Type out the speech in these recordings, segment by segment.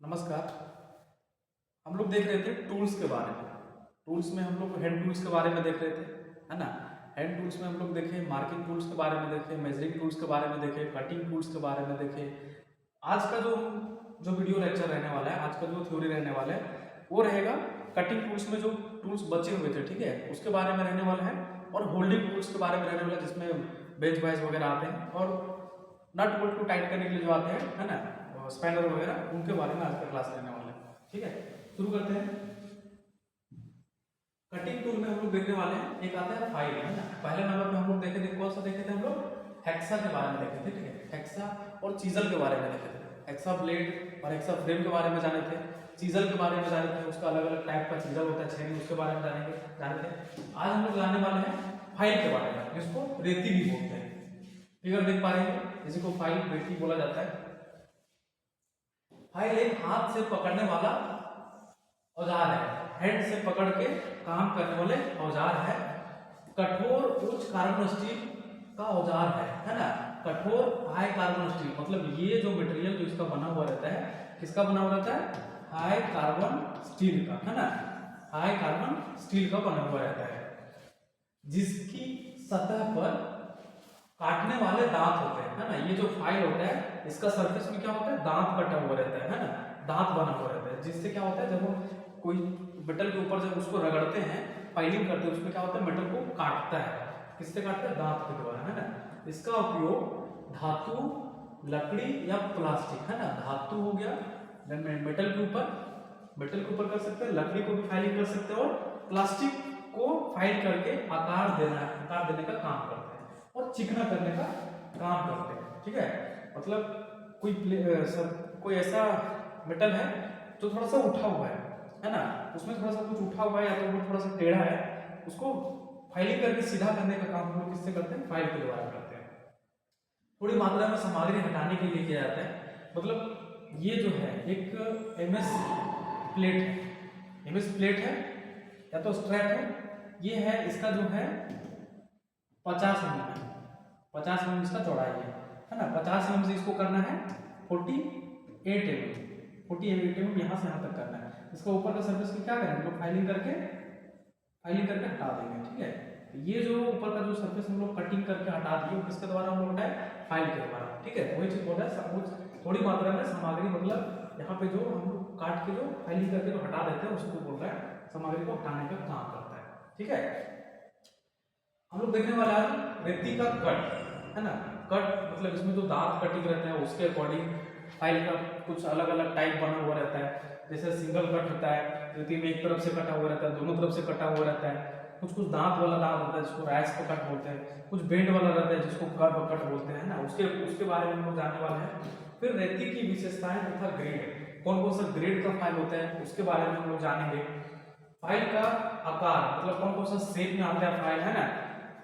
नमस्कार। हम लोग देख रहे थे टूल्स के बारे में। टूल्स में हम लोग हैंड टूल्स के बारे में देख रहे थे, है ना। हैंड टूल्स में हम लोग देखे मार्किंग टूल्स के बारे में देखे, मेजरिंग टूल्स के बारे में देखे, कटिंग टूल्स के बारे में देखे। आज का जो वीडियो लेक्चर रहने वाला है, आज का जो थ्योरी रहने वाला है वो रहेगा कटिंग टूल्स में जो टूल्स बचे हुए थे, ठीक है, उसके बारे में रहने वाला है। और होल्डिंग टूल्स के बारे में रहने वाला है, जिसमें बेंच वाइज वगैरह आते हैं और नट बोल्ट को टाइट करने के लिए जो आते हैं, है ना, स्पैनर वगैरह, उनके बारे में आज का क्लास रहने वाला है। ठीक है, शुरू करते हैं। कटिंग टूल में हम लोग देखने वाले हैं, एक आता है फाइल, है ना। पहले नंबर पे हम लोग देखे थे, कौन सा देखे थे हम लोग? हेक्सा के बारे में देखे थे, ठीक है, हेक्सा और चीजल के बारे में देखे थे। हेक्सा ब्लेड और हेक्सा फ्रेम के बारे में जाने थे, चीजल के बारे में जाने थे, उसका अलग अलग टाइप का चीजल होता है, छेनी, उसके बारे में जाने थे। आज हम लोग जानने वाले हैं फाइल के बारे में, जिसको रेती भी बोलते हैं। फिगर देख पा रहे हैं, इसी को फाइल रेती बोला जाता है। फाइल एक हाथ से पकड़ने वाला औजार है, हैंड से पकड़ के काम करने वाले औजार है। कठोर उच्च कार्बन स्टील का औजार है ना। कठोर हाई कार्बन स्टील, मतलब ये जो मटेरियल जो इसका बना हुआ रहता है, किसका बना हुआ रहता है? हाई कार्बन स्टील का, है ना। हाई कार्बन स्टील का बना हुआ रहता है, जिसकी सतह पर काटने वाले दांत होते हैं, है ना। ये जो फाइल होता है, इसका सरफेस में क्या होता है? दांत कटा हुआ रहता है ना, दांत बना हुआ रहता है, जिससे क्या होता है, जब हम कोई मेटल के ऊपर जब उसको रगड़ते हैं, फाइलिंग करते हैं, उसमें क्या होता है, मेटल को काटता है। किससे काटता है? दांत के द्वारा, है ना। इसका उपयोग धातु, लकड़ी या प्लास्टिक, है ना। धातु हो गया, मेटल के ऊपर कर सकते हैं, लकड़ी को भी फाइलिंग कर सकते हैं, और प्लास्टिक को फाइल करके आकार देने का काम करते हैं और चिकना करने का काम करते हैं। ठीक है, मतलब कोई ऐसा मेटल है जो थोड़ा सा उठा हुआ है ना, उसमें थोड़ा सा कुछ उठा हुआ है या तो वो थोड़ा सा टेढ़ा है, उसको फाइलिंग करके सीधा करने का काम हम लोग किससे करते हैं? फाइल के द्वारा करते हैं। थोड़ी मात्रा में सामग्री हटाने के लिए किया जाता है। मतलब ये जो है एक एमएस प्लेट है, एमएस प्लेट है या तो स्ट्रैप है, ये है, इसका जो है 50 mm है, 50 mm इसका चौड़ाई है ना। 50 mm से इसको करना है 48 mm, यहाँ से यहाँ तक करना है। इसका ऊपर का सरफेस को क्या करेंगे? लोग फाइलिंग करके हटा देंगे। ठीक है, ये जो ऊपर का जो सरफेस हम लोग कटिंग करके हटा दिए, किसके द्वारा हम लोग हटाए? फाइल के द्वारा। ठीक है, वही चीज बोल रहा है, थोड़ी मात्रा में सामग्री, मतलब यहाँ पे जो हम लोग काट के जो फाइलिंग करके जो हटा देते हैं, उसको बोल रहा है सामग्री को हटाने का काम करता है। ठीक है, हम लोग देखने वाला है रेती का कट, है ना। कट मतलब इसमें जो दांत कटिंग रहते हैं, उसके अकॉर्डिंग फाइल का कुछ अलग अलग टाइप बना हुआ रहता है। जैसे सिंगल कट होता है, रेती में एक तरफ से कटा हुआ रहता है, दोनों तरफ से कटा हुआ रहता है। कुछ दांत वाला दांत होता है, जिसको राइस का कट बोलते हैं। कुछ बेंड वाला रहता है, जिसको कर्व कट बोलते हैं ना। उसके बारे में हम लोग जानने वाले हैं। फिर रेती की विशेषताएं तथा ग्रेड, कौन कौन सा ग्रेड का फाइल होता है, उसके बारे में हम लोग जानेंगे। फाइल का आकार, मतलब कौन कौन सा शेप में आता है फाइल, है ना।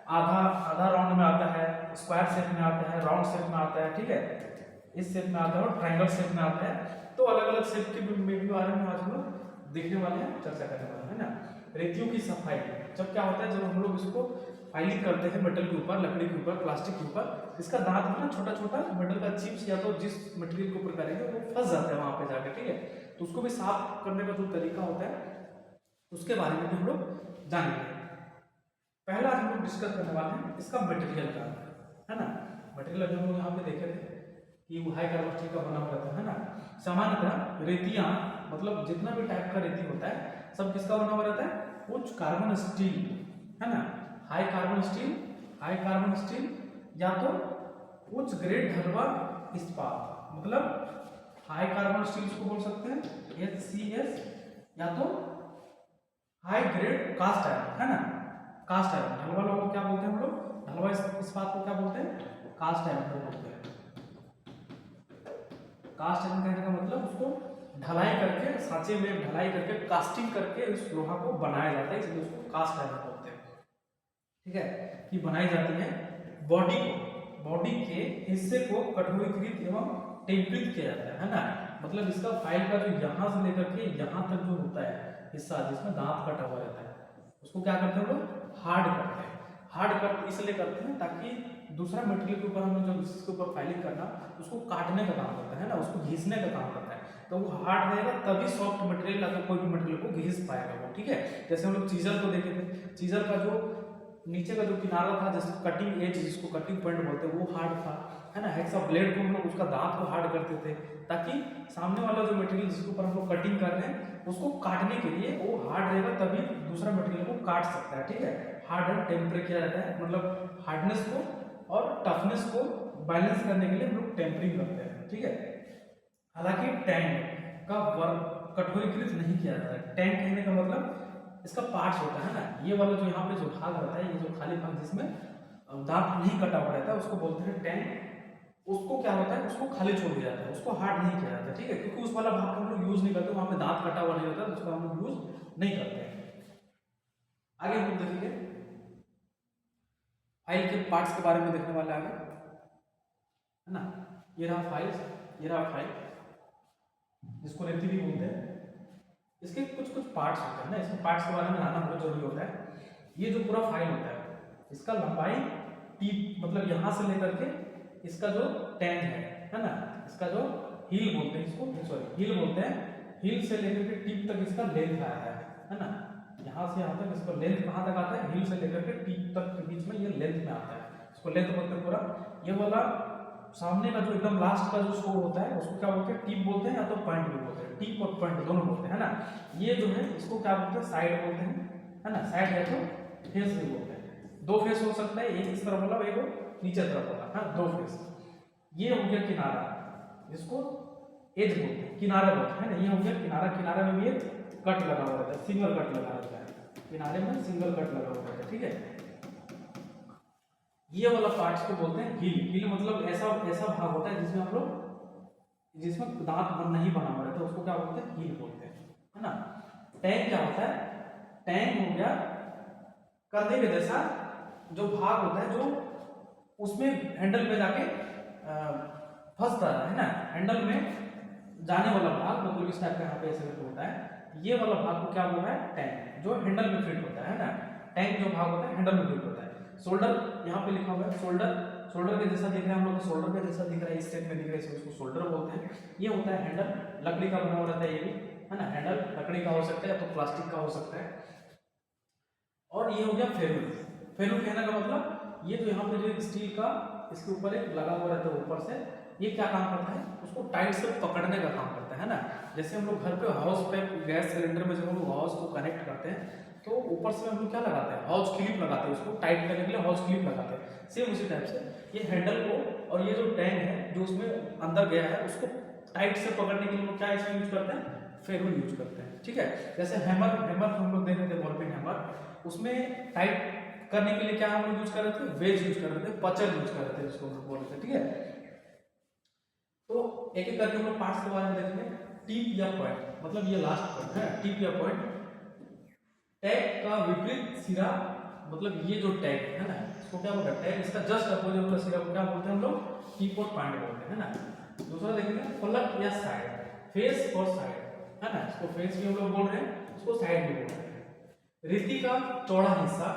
आधा राउंड में आता है, स्क्वायर शेप में आता है, राउंड शेप में आता है, ठीक है, इस शेप में आता है, और ट्रायंगल शेप में आता है। तो अलग अलग शेप के भी बारे में आज हम लोग देखने वाले हैं, चर्चा करने वाले हैं ना। रेतियों की सफाई, जब क्या होता है, जब हम लोग इसको फाइलिंग करते हैं मेटल के ऊपर, लकड़ी के ऊपर, प्लास्टिक के ऊपर, इसका दांत में ना छोटा छोटा मेटल का चिप्स या तो जिस मटेरियल के ऊपर करेंगे वो फंस जाता है वहां पे जाके। ठीक है, तो उसको भी साफ करने का जो तरीका होता है, उसके बारे में भी हम लोग जानेंगे। पहला हम लोग डिस्कस करने वाले हैं इसका मटेरियल का, है ना। मटेरियल अभी हम लोग यहाँ पे देखे थे कि वो हाई कार्बन स्टील का बना हुआ था, है ना। सामान्यतः रेतियां, मतलब जितना भी टाइप का रेती होता है, सब किसका बना हुआ रहता है? उच्च कार्बन स्टील, है ना। हाई कार्बन स्टील या तो उच्च ग्रेड ढलवा इस्पात, मतलब हाई कार्बन स्टील को बोल सकते हैं HCS, या तो हाई ग्रेड कास्ट आयरन, है ना। कास्ट आयरन, ढलवा लोग को क्या बोलते हैं हम लोग? ढलवा इस्पात को क्या बोलते हैं? कास्ट आयरन को बोलते हैं। कास्ट आयरन कहने का मतलब उसको ढलाई करके, सांचे में ढलाई करके, कास्टिंग करके उस लोहा को बनाया जाता है, इसलिए उसको कास्ट आयरन बोलते हैं। ठीक है, कि बनाई जाती है। बॉडी के हिस्से को कठोरीकृत एवं टेम्परित किया जाता है ना। मतलब इसका फाइल का जो यहाँ से लेकर के यहाँ तक जो होता है हिस्सा, जिसमें दांत कटा हुआ रहता है, उसको क्या करते हैं हम लोग? हार्ड करते हैं। हार्ड कट इसलिए करते हैं ताकि दूसरा मटेरियल के ऊपर हम लोग जब इसके ऊपर फाइलिंग करना, उसको काटने का काम करता है ना, उसको घिसने का काम करता है। तो वो हार्ड रहेगा तभी सॉफ्ट मटेरियल या तो कोई भी मटेरियल को घिस पाएगा वो, ठीक है। जैसे हम लोग चीजल को देखे थे, चीजल का जो नीचे का जो किनारा था, जिसको कटिंग एज, जिसको कटिंग पॉइंट बोलते हैं, वो हार्ड था, है ना। हेक्सा ब्लेड को हम लोग उसका दांत को हार्ड करते थे, ताकि सामने वाला जो मटेरियल जिसके ऊपर हम लोग कटिंग कर रहे हैं उसको काटने के लिए वो हार्ड रहेगा, तभी दूसरा मटेरियल को काट सकता है, ठीक है। हार्ड एंड टेम्पर किया जाता है, मतलब हार्डनेस को और टफनेस को बैलेंस करने के लिए हम लोग टेम्परिंग करते हैं, ठीक है। हालांकि टैंक का वर्क कठोरीकृत नहीं किया जाता है। टैंक कहने का मतलब इसका पार्ट्स होता है ना, ये वाला जो यहाँ पे जो भाग रहता है, ये जो खाली भाग जिसमें दांत नहीं कटा हुआ रहता है, उसको बोलते हैं टैंक। उसको क्या होता है, उसको खाली छोड़ दिया जाता है, उसको हार्ड नहीं किया जाता, ठीक है, क्योंकि उस वाला भाग हम लोग यूज नहीं करते, वहां पे दांत कटा हुआ नहीं होता, उसको हम लोग यूज नहीं करते। आगे हम देखेंगे फाइल के पार्ट्स के बारे में देखने वाले आगे, है ना। ये रहा फाइल, ये रहा फाइल जिसको रेती भी बोलते हैं। इसके कुछ कुछ पार्ट्स होते हैं ना, इसमें पार्ट्स के बारे में जानना बहुत जरूरी होता है। ये जो पूरा फाइल होता है, इसका लंबाई टीप, मतलब यहाँ से लेकर के इसका जो टैंक है ना, इसका जो हील बोलते हैं, इसको सॉरी हील बोलते हैं, हील से लेकर के टीप तक इसका लेंथ आता है ना। यहाँ से यहाँ तक इसका लेंथ कहाँ तक आता है, हील से लेकर के टीप तक के बीच में ये लेंथ में आता है, इसको लेंथ बोलते हैं पूरा। ये वाला सामने का जो एकदम लास्ट का जो स्कोर होता है उसको क्या बोलते हैं, टीप बोलते हैं या तो पॉइंट भी बोलते हैं, टीप और पॉइंट दोनों बोलते हैं, है ना। ये जो है इसको क्या बोलते हैं, साइड बोलते हैं, है ना। साइड है तो फेस भी बोलते हैं। दो फेस हो सकता है, एक इस तरफ वाला, एक नीचे तरफ वाला, हाँ, दो फेस। ये हो गया किनारा, जिसको एज बोलते हैं, किनारा बोलते हैं ना। ये हो गया किनारा, किनारे में भी एक कट लगा हुआ रहता है, सिंगल कट लगा रहता है, किनारे में सिंगल कट लगा हुआ रहता है, ठीक है। ये वाला पार्ट्स को बोलते हैं हील। हील मतलब ऐसा ऐसा भाग होता है जिसमें हम लोग, जिसमें दांत नहीं बना हुआ रहता है, उसको क्या बोलते हैं, हील बोलते हैं, है ना। टैंक क्या होता है, टैंक हो गया कंधे के जैसा जो भाग होता है, जो उसमें हैंडल में जाके फंसता है ना, हैंडल में जाने वाला भाग, मतलब इस टाइप का यहाँ पे ऐसे होता है। ये वाला भाग को क्या बोल रहा है, टैंक, जो हैंडल में फिट होता है ना। टैंक जो भाग होता है हैंडल में फिट होता है। शोल्डर यहाँ पे लिखा हुआ है, शोल्डर, शोल्डर के जैसा दिख रहा है, हम लोग को शोल्डर के जैसा दिख रहा है, इस टाइप में दिख रहा है, इसको शोल्डर बोलते हैं। ये होता है हैंडल, लकड़ी का बना हुआ रहता है ये भी, है ना। हैंडल लकड़ी का हो सकता है या तो प्लास्टिक का हो सकता है। और ये हो गया फेरुल। फेरुल कहने का मतलब ये जो यहाँ पे जो स्टील का इसके ऊपर एक लगा हुआ रहता है ऊपर से, ये क्या काम करता है, उसको टाइट से पकड़ने का काम करता है ना। जैसे हम लोग घर पे हाउस पे गैस सिलेंडर में जब हम लोग हाउस को कनेक्ट करते हैं तो ऊपर से हम लोग क्या लगाते हैं, हाउस क्लिप लगाते हैं, उसको टाइट करने के लिए हाउस क्लिप लगाते हैं। सेम उसी टाइप से ये हैंडल को और ये जो टैंक है जो उसमें अंदर गया है, उसको टाइट से पकड़ने के लिए क्या इसमें यूज करते हैं, फेरुल यूज करते हैं, ठीक है। जैसे हैमर, हैमर हम लोग देख रहे थे, बॉल पेन हैमर, उसमें टाइट करने के लिए क्या हम लोग यूज कर रहे थे, वेज यूज कर रहे थे, पचर यूज कर रहे थे, जिसको हम लोग बोल रहे थे, ठीक है। तो एक एक करके हम लोग पार्ट्स के बारे में देखेंगे। टिप या पॉइंट, मतलब ये लास्ट पॉइंट है, टिप या पॉइंट। टैग का विपरीत सिरा, मतलब ये जो टैग है ना, इसको क्या बोलते हैं, टैग, इसका जस्ट अपोजिट वाला सिरा को क्या बोलते हैं हम लोग, टिप और पॉइंट बोलते हैं, है ना। दूसरा देखेंगे फलक या साइड, फेस और साइड, है ना। इसको फेस भी हम लोग बोल रहे हैं, इसको साइड भी बोल रहे हैं। रीति का चौड़ा हिस्सा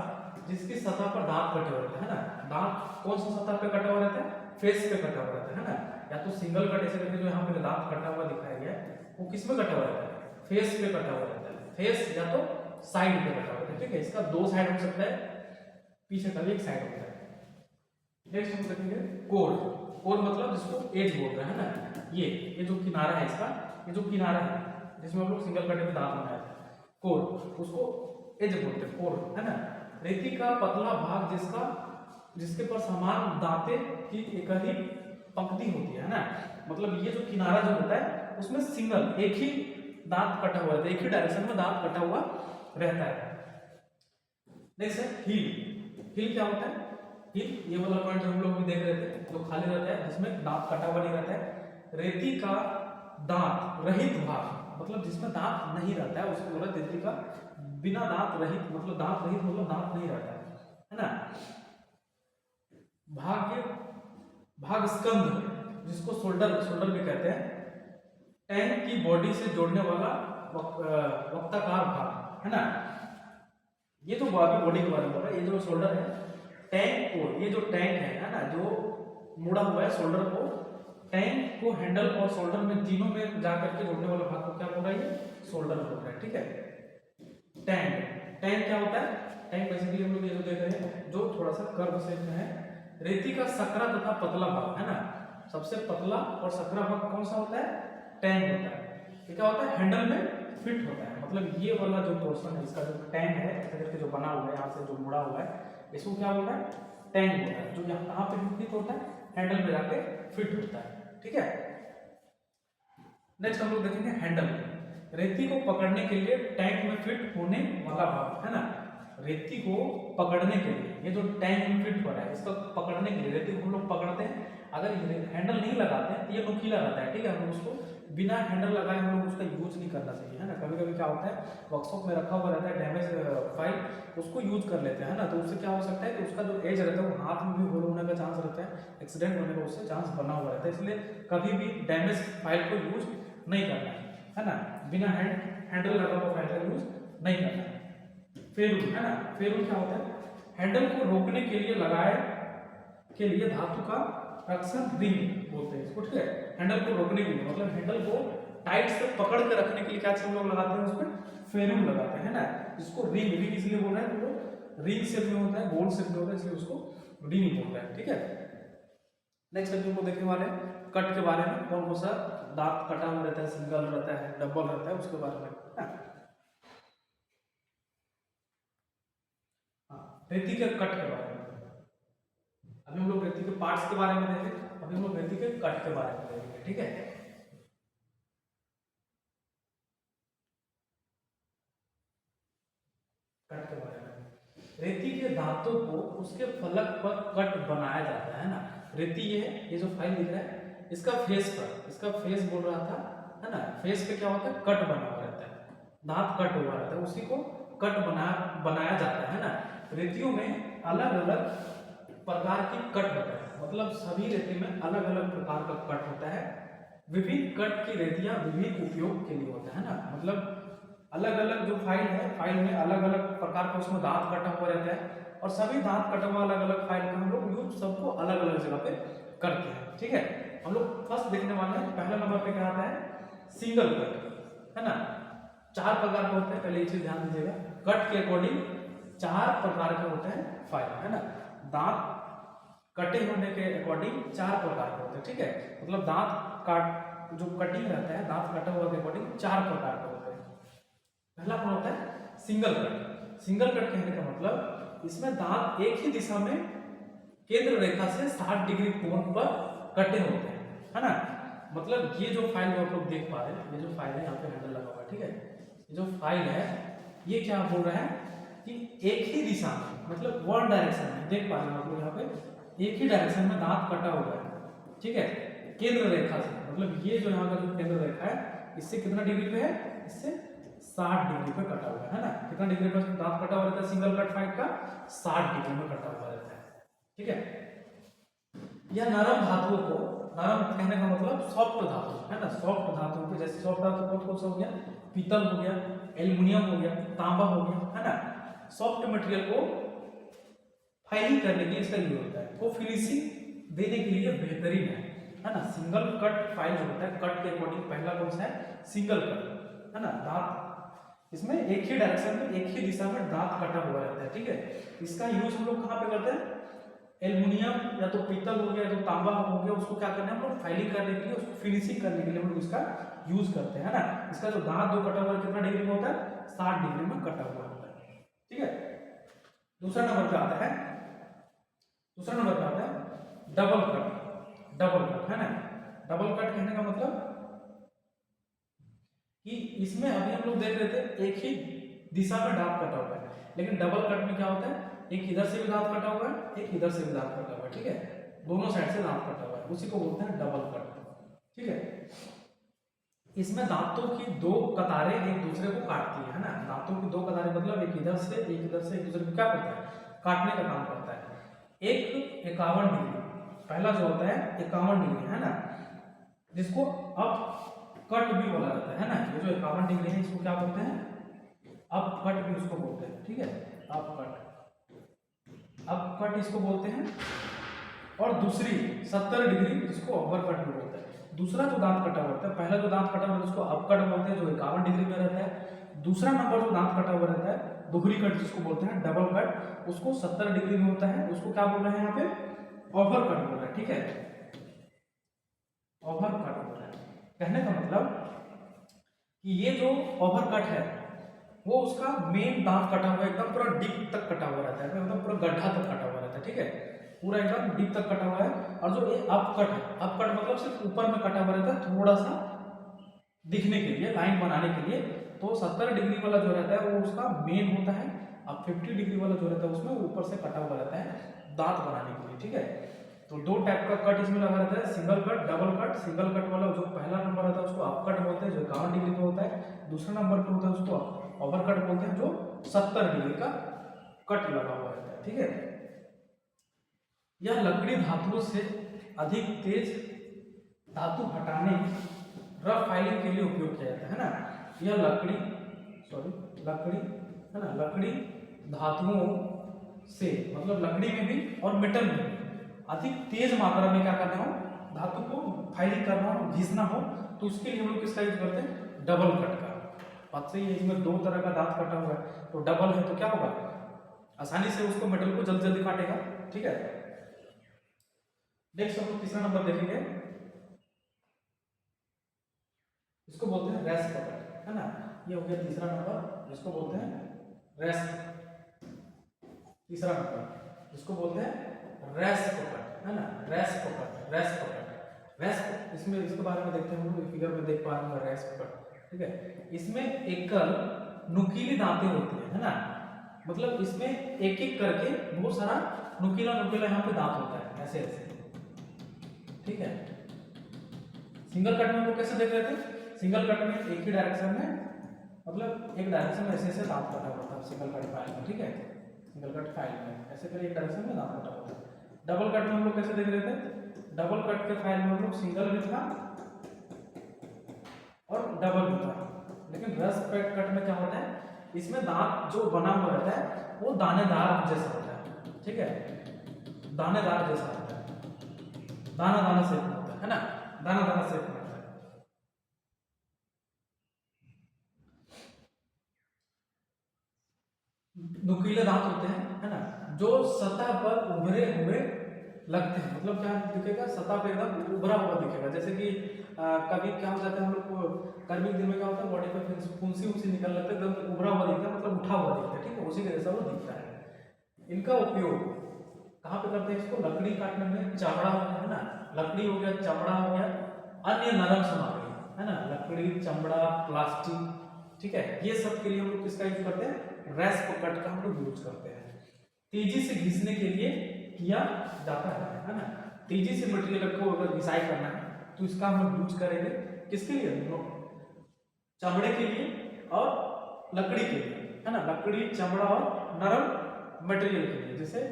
जिसकी सतह पर दांत कटे हुए रहते हैं, है ना। दांत कौन सी सतह पे कटा हुआ रहता है, फेस पे कटा हुआ रहता है ना। या तो सिंगल कट, ऐसे करके जो यहाँ पे दांत कटा हुआ दिखाया गया है, वो किस में कटा हुआ रहता है, फेस पे कटा हुआ रहता है, फेस या तो साइड पे कटा हुआ रहता है, ठीक है। इसका दो साइड हो सकता है, पीछे का भी एक साइड होता है। नेक्स्ट हम देखेंगे कोर। कोर मतलब जिसको एज बोल रहे हैं ना, ये जो किनारा है इसका, ये जो किनारा है जिसमें हम लोग सिंगल कटे में दांत बनाए थे, कोर, उसको एज बोलते हैं, कोर, है ना। रेती का पतला भाग जिसके पर समान दांते की एक ही पंक्ति होती है ना। मतलब ये जो किनारा जो होता है उसमें सिंगल एक ही दांत कटा हुआ है, एक ही डायरेक्शन में दांत कटा हुआ रहता है। नेक्स्ट है हील। हील क्या होता है, हील ये वाला पॉइंट हम लोग भी देख रहे थे, जो खाली रहता है जिसमें दांत कटा हुआ नहीं रहता है। रेती का दांत रहित भाग, मतलब जिसमें दांत नहीं रहता है उसको बोला रेती का बिना दांत रहित, मतलब दांत रहित मतलब दांत नहीं रहता है ना। भाग स्कंध जिसको शोल्डर भी कहते हैं। टैंक की बॉडी से जोड़ने वाला वक्ताकार भाग, है ना। ये तो बॉडी के बारे में बोल रहा है, ये जो शोल्डर है, टैंक को, ये जो टैंक है ना, जो मुड़ा हुआ है शोल्डर को टैंक को हैंडल और शोल्डर में तीनों में जाकर के जोड़ने वाले भाग को क्या बोल रहा है, ये शोल्डर बोल रहा है, ठीक है। टैंक, टैंक क्या होता है, टैंक बेसिकली हम लोग ये जो देख रहे हैं जो थोड़ा सा कर्व शेप में है, रेती का सकरा तथा पतला भाग है ना, सबसे पतला और सकरा भाग कौन सा होता है, टैंक होता है। ये क्या होता है, हैंडल में फिट होता है, मतलब ये वाला जो पोर्शन है इसका जो टैंक है ऐसे करके जो बना हुआ है यहाँ से जो मुड़ा हुआ है इसको क्या बोल रहा है, टैंक होता है, जो यहाँ कहाँ पे फिट होता है, हैंडल में जाके फिट होता है, ठीक है। नेक्स्ट हम लोग देखेंगे हैंडल, रेती को पकड़ने के लिए टैंक में फिट होने वाला भाग है ना, रेती को पकड़ने के लिए ये जो टैंक में फिट हो रहा है इसको पकड़ने के लिए रेती को हम लोग पकड़ते हैं, अगर हैंडल नहीं लगाते हैं तो ये नुकीला रहता है, ठीक है, हम लोग उसको बिना हैंडल लगाए हम लोग उसका यूज नहीं करना चाहिए, है ना। कभी कभी क्या होता है वर्कशॉप में रखा हुआ रहता है डैमेज फाइल, उसको यूज कर लेते हैं, है ना, तो उससे क्या हो सकता है कि उसका जो एज रहता है वो हाथ में भी होल होने का चांस रहता है, एक्सीडेंट होने का उससे चांस बना हुआ रहता है, इसलिए कभी भी डैमेज फाइल को यूज नहीं करना है ना, बिना हैंडल लगा हुआ फाइल का यूज नहीं करना है। फेरूल है ना, फेरूल क्या होता है, हैंडल को रोकने के लिए लगाए के लिए धातु का रक्षण रिंग बोलते हैं इसको, ठीक है, हैंडल को रोकने के लिए, मतलब हैंडल को टाइट से पकड़ के रखने के लिए क्या चीज हम लोग लगाते हैं, उसमें फेरूल लगाते हैं ना, इसको रिंग, रिंग इसलिए बोल रहे हैं वो रिंग शेप में होता है, गोल शेप में होता है, इसलिए उसको रिंग बोल रहे हैं, ठीक है। नेक्स्ट हम लोग देखने वाले हैं कट के बारे में, कौन कौन सा दांत कटा हुआ रहता है, सिंगल रहता है, डबल रहता है, उसके बारे में रेती के कट के बारे में, अभी हम लोग रेती के पार्ट्स के बारे में देखेंगे, अभी हम लोग रेती के कट के बारे में देखेंगे, ठीक है। कट के बारे में, रेती के दांतों को उसके फलक पर कट बनाया जाता है ना, रेती ये है, ये जो फाइल दिख रहा है इसका फेस पर, इसका फेस बोल रहा था है ना, फेस पे क्या होता है, कट बना हुआ रहता है, दांत कट हुआ रहता है, उसी को कट बनाया जाता है ना। रेतियों में अलग अलग प्रकार की कट होता है, मतलब सभी रेती में अलग अलग प्रकार का कट होता है, विभिन्न कट की रेतियां विभिन्न उपयोग के लिए होता है ना, मतलब अलग अलग जो फाइल है, फाइल में अलग अलग प्रकार का उसमें दांत कटा हुआ रहता है, और सभी दांत कटा हुआ अलग अलग फाइल का हम लोग यूज सबको अलग अलग जगह पे करते हैं, ठीक है। हम लोग फर्स्ट देखने वाले हैं, पहला नंबर पे क्या आता है, सिंगल कट है ना, चार प्रकार के होते हैं, पहले ये चीज ध्यान दीजिएगा, कट के अकॉर्डिंग चार प्रकार के होते हैं फाइल, है ना, दांत कटे होने के अकॉर्डिंग चार प्रकार के होते हैं, ठीक है, मतलब दांत काट जो कटिंग रहता है दांत कटा हुआ के अकॉर्डिंग चार प्रकार के होते हैं। पहला कौन होता है, सिंगल कट, सिंगल कट कहने का मतलब इसमें दांत एक ही दिशा में केंद्र रेखा से 60 डिग्री कोण पर कटे होते हैं, है ना, मतलब ये जो फाइल जो आप लोग देख पा रहे हैं, ये जो फाइल है यहाँ पे हैंडल लगा हुआ है, ठीक है, ये जो फाइल है ये क्या बोल रहा है कि एक ही दिशा में, मतलब वन डायरेक्शन में, देख पा रहे हैं आप लोग यहाँ पे एक ही डायरेक्शन में दांत कटा हुआ है, ठीक है, केंद्र रेखा से, मतलब ये जो यहाँ का जो केंद्र रेखा है इससे कितना डिग्री पे है, इससे 60 डिग्री पे कटा हुआ है ना, कितना डिग्री पे दांत कटा हुआ रहता है सिंगल कट फाइल का, 60 डिग्री में कटा हुआ रहता है, ठीक है। यह नरम धातुओं को, नरम कहने का मतलब सॉफ्ट धातु है ना, सॉफ्ट धातु पे, जैसे सॉफ्ट धातु कौन कौन सा हो गया, पीतल हो गया, एल्युमिनियम हो गया, तांबा हो गया, है ना, सॉफ्ट मटेरियल को फाइलिंग करने के लिए इसका यूज होता है, वो फिनिशिंग देने के लिए बेहतरीन है ना। सिंगल कट फाइल जो होता है, कट के अकॉर्डिंग पहला कौन सा है, सिंगल कट है ना, दांत इसमें एक ही डायरेक्शन में एक ही दिशा में दांत कटा हुआ रहता है, ठीक है, इसका यूज हम लोग कहाँ पे करते हैं, एल्युमिनियम या तो पीतल हो गया या तो तांबा हो गया, उसको क्या करना है हम लोग फाइलिंग करने के लिए, उसको फिनिशिंग करने के लिए हम लोग इसका यूज करते हैं, है ना। इसका जो दांत जो कटा हुआ है कितना डिग्री में होता है, 60 डिग्री में कटा हुआ होता है, ठीक है। दूसरा नंबर पे आता है, दूसरा नंबर पे आता है डबल कट, डबल कट है ना, डबल कट कहने का मतलब कि इसमें अभी हम लोग देख रहे थे एक ही दिशा में दांत कटा हुआ है, लेकिन डबल कट में क्या होता है, एक इधर से भी दांत कटा हुआ है, एक इधर से भी दांत कटा हुआ है, ठीक है, दोनों साइड से दांत कटा हुआ है, उसी को बोलते हैं डबल कट, ठीक है। इसमें दांतों की दो कतारें एक दूसरे को काटती है ना, दांतों की दो कतारें मतलब एक इधर से एक दूसरे को क्या करता है, काटने का काम करता है। एक 51 डिग्री, पहला जो होता है 51 डिग्री है ना, जिसको अप कट भी बोला जाता है ना, ये जो 51 डिग्री है इसको क्या बोलते हैं, अप कट भी उसको बोलते हैं, ठीक है, अप कट, अप कट इसको बोलते हैं, और दूसरी 70 डिग्री जिसको अपर कट भी बोलते हैं, दूसरा जो दांत कटा हुआ रहता है, पहला जो दांत कटा हुआ है उसको अपकट बोलते हैं, जो 51 डिग्री में रहता है। दूसरा नंबर जो दांत कटा हुआ रहता है दोहरी कट जिसको बोलते हैं, डबल कट, उसको 70 डिग्री में होता है, उसको क्या बोल रहे हैं यहाँ पे, ओवर कट बोल रहे हैं, ठीक है, ओवर कट बोल रहे हैं। कहने का मतलब कि ये जो ओवर कट है वो उसका मेन दांत कटा हुआ है, एकदम पूरा डीप तक कटा हुआ रहता है, मतलब पूरा गड्ढा तक कटा हुआ रहता है, ठीक है, पूरा एकदम डीप तक कटा हुआ है। और जो ये अपकट है, अपकट मतलब सिर्फ ऊपर में कटा हुआ रहता है, थोड़ा सा दिखने के लिए, लाइन बनाने के लिए। तो 70 डिग्री वाला जो रहता है वो उसका मेन होता है, अब 50 डिग्री वाला जो रहता है उसमें ऊपर से कटा हुआ रहता है दांत बनाने के लिए, ठीक है। तो दो टाइप का कट इसमें लगा रहता है, single cut, double cut. Single cut वाला जो पहला नंबर रहता है उसको अपकट बोलते हैं, जो 51 डिग्री पे होता है। दूसरा नंबर पे होता है उसको ओवर कट बोलते हैं, जो 70 डिग्री का कट लगा हुआ रहता है, ठीक है। यह लकड़ी धातुओं से अधिक तेज धातु हटाने, रफ फाइलिंग के लिए उपयोग किया जाता है ना। यह लकड़ी है ना, लकड़ी धातुओं से मतलब लकड़ी में भी और मेटल में भी अधिक तेज मात्रा में क्या करना हो, धातु को फाइलिंग करना हो, घिसना हो, तो उसके लिए हम लोग किसका यूज करते हैं, डबल कट का। बात सही है, इसमें दो तरह का दांत कटा हुआ है, तो डबल है तो क्या होगा, आसानी से उसको मेटल को जल्दी जल्दी काटेगा, ठीक है। नेक्स्ट हम लोग तीसरा नंबर देखेंगे, इसको बोलते हैं रेस्ट पकड़, है ना। ये हो गया तीसरा नंबर जिसको बोलते हैं रेस्ट। तीसरा नंबर जिसको बोलते हैं रेस्ट पकड़, है ना, रेस्ट पकड़, रेस्ट पकड़, रेस्ट। इसमें इसके बारे में देखते हैं हम लोग, फिगर में देख पा रहे हैं रेस्ट पकड़, ठीक है। इसमें एकल नुकीली दांतें होती है ना, मतलब इसमें एक एक करके बहुत सारा नुकीला नुकीला यहाँ पे दांत होता है, ऐसे ऐसे, ठीक है। सिंगल कट में हम लोग कैसे देख रहे थे, सिंगल कट में एक ही डायरेक्शन में, मतलब एक डायरेक्शन में ऐसे ऐसे दांत कटा हुआ था सिंगल कट फाइल में, ठीक है। सिंगल कट फाइल में ऐसे कर एक डायरेक्शन में दांत कटा हुआ था। डबल कट में हम लोग कैसे देख रहे थे, डबल कट के फाइल में हम लोग सिंगल भी था और डबल भी था, लेकिन रेस्ट कट में क्या होता है, इसमें दांत जो बना हुआ रहता है वो दानेदार जैसा होता है, ठीक है, दानेदार जैसा होता है, दाना दाना से होता है ना, दाना दाना से होता है। नुकीले दांत होते हैं, है ना, जो सतह पर उभरे हुए लगते हैं, मतलब क्या दिखेगा, सतह पे एकदम उभरा हुआ दिखेगा। जैसे कि कभी क्या हो जाता है, हम लोग को गर्मी के दिन में क्या होता है, बॉडी पे फुंसी उसी निकल लगता है, एकदम उभरा हुआ दिखता है, मतलब उठा हुआ दिखता है, ठीक है, उसी के जैसा वो दिखता है। इनका उपयोग कहाँ पे करते हैं, इसको लकड़ी काटने में, चमड़ा हो गया, है ना, लकड़ी हो गया, चमड़ा हो गया, अन्य नरम सामग्री, है ना, लकड़ी, चमड़ा, प्लास्टिक, ठीक है, ये सब के लिए हम लोग किसका यूज करते हैं, रेस्ट कट का हम लोग यूज करते हैं। तेजी से घिसने के लिए किया जाता है ना, तेजी से मटेरियल को अगर घिसाई करना है तो इसका हम लोग यूज करेंगे, किसके लिए, चमड़े के लिए और लकड़ी के लिए, है ना, लकड़ी, चमड़ा और नरम मटेरियल के लिए, जैसे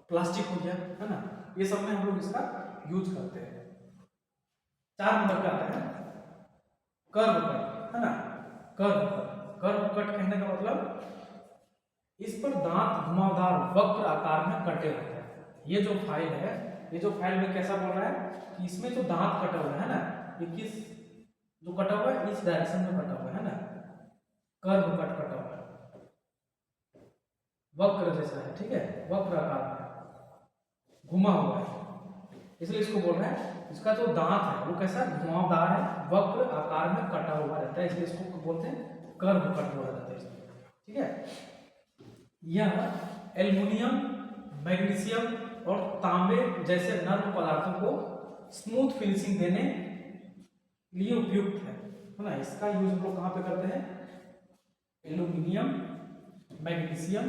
प्लास्टिक हो गया, है ना, ये सब में हम लोग इसका यूज करते हैं। 4 नंबर का आता है कर्व कट, है ना, कर्व कट। कर्व कट कहने का मतलब इस पर दांत घुमावदार वक्र आकार में कटे होते हैं। ये जो फाइल है, ये जो फाइल में कैसा बोल रहा है कि इसमें जो दांत कटा हुआ है ना, ये किस जो कटा हुआ है, इस डायरेक्शन में कटा हुआ है ना, कर्व कट कटा हुआ है, वक्र जैसा है, ठीक है, वक्र आकार में घुमा हुआ है, इसलिए इसको बोल रहे हैं इसका जो दांत है वो कैसा घुमावदार है, वक्र आकार में कटा हुआ रहता है, इसलिए इसको बोलते हैं कर्व कट बोला जाता है, ठीक है। यह एल्युमिनियम, मैग्नीशियम और तांबे जैसे नर्म पदार्थों को स्मूथ फिनिशिंग देने लिए उपयुक्त है ना। इसका यूज हम लोग कहाँ पे करते हैं, एल्युमिनियम, मैग्नीशियम,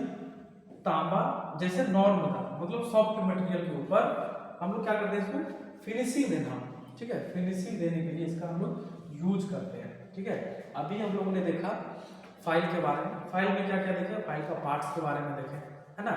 तांबा जैसे नॉर्म मतलब सॉफ्ट मटेरियल के ऊपर हम लोग क्या करते हैं, इसमें फिनिशिंग देना, ठीक है, फिनिशिंग देने के लिए इसका हम लोग यूज करते हैं, ठीक है। अभी हम लोगों ने देखा फाइल के बारे में, फाइल में क्या क्या देखे, फाइल का पार्ट्स के बारे में देखे, है ना।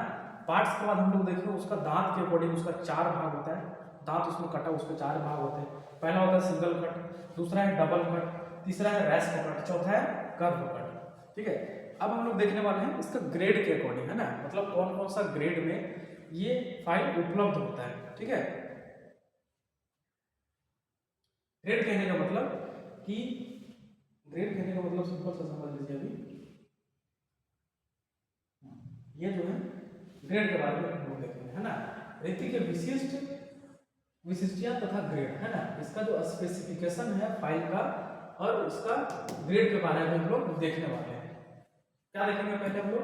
पार्ट्स के बाद हम लोग देखे उसका दांत के अकॉर्डिंग उसका 4 भाग होता है, दांत उसमें कटा उसके 4 भाग होते हैं। पहला होता है सिंगल कट, दूसरा है डबल कट, तीसरा है रेस्ट कट, चौथा है कर्व कट, ठीक है। अब हम लोग देखने वाले हैं इसका ग्रेड के अकॉर्डिंग, है ना, मतलब कौन कौन सा ग्रेड में ये फाइल उपलब्ध होता है, ठीक है। ग्रेड कहने का मतलब कि ग्रेड कहने का मतलब सिंपल सा समझ लीजिए। अभी ये जो है ग्रेड के बारे में हम लोग देखेंगे, है ना। रेती के विशिष्टियां तथा ग्रेड, है ना, इसका जो स्पेसिफिकेशन है फाइल का और उसका ग्रेड के बारे में हम लोग देखने वाले हैं। क्या देखेंगे पहले हम लोग,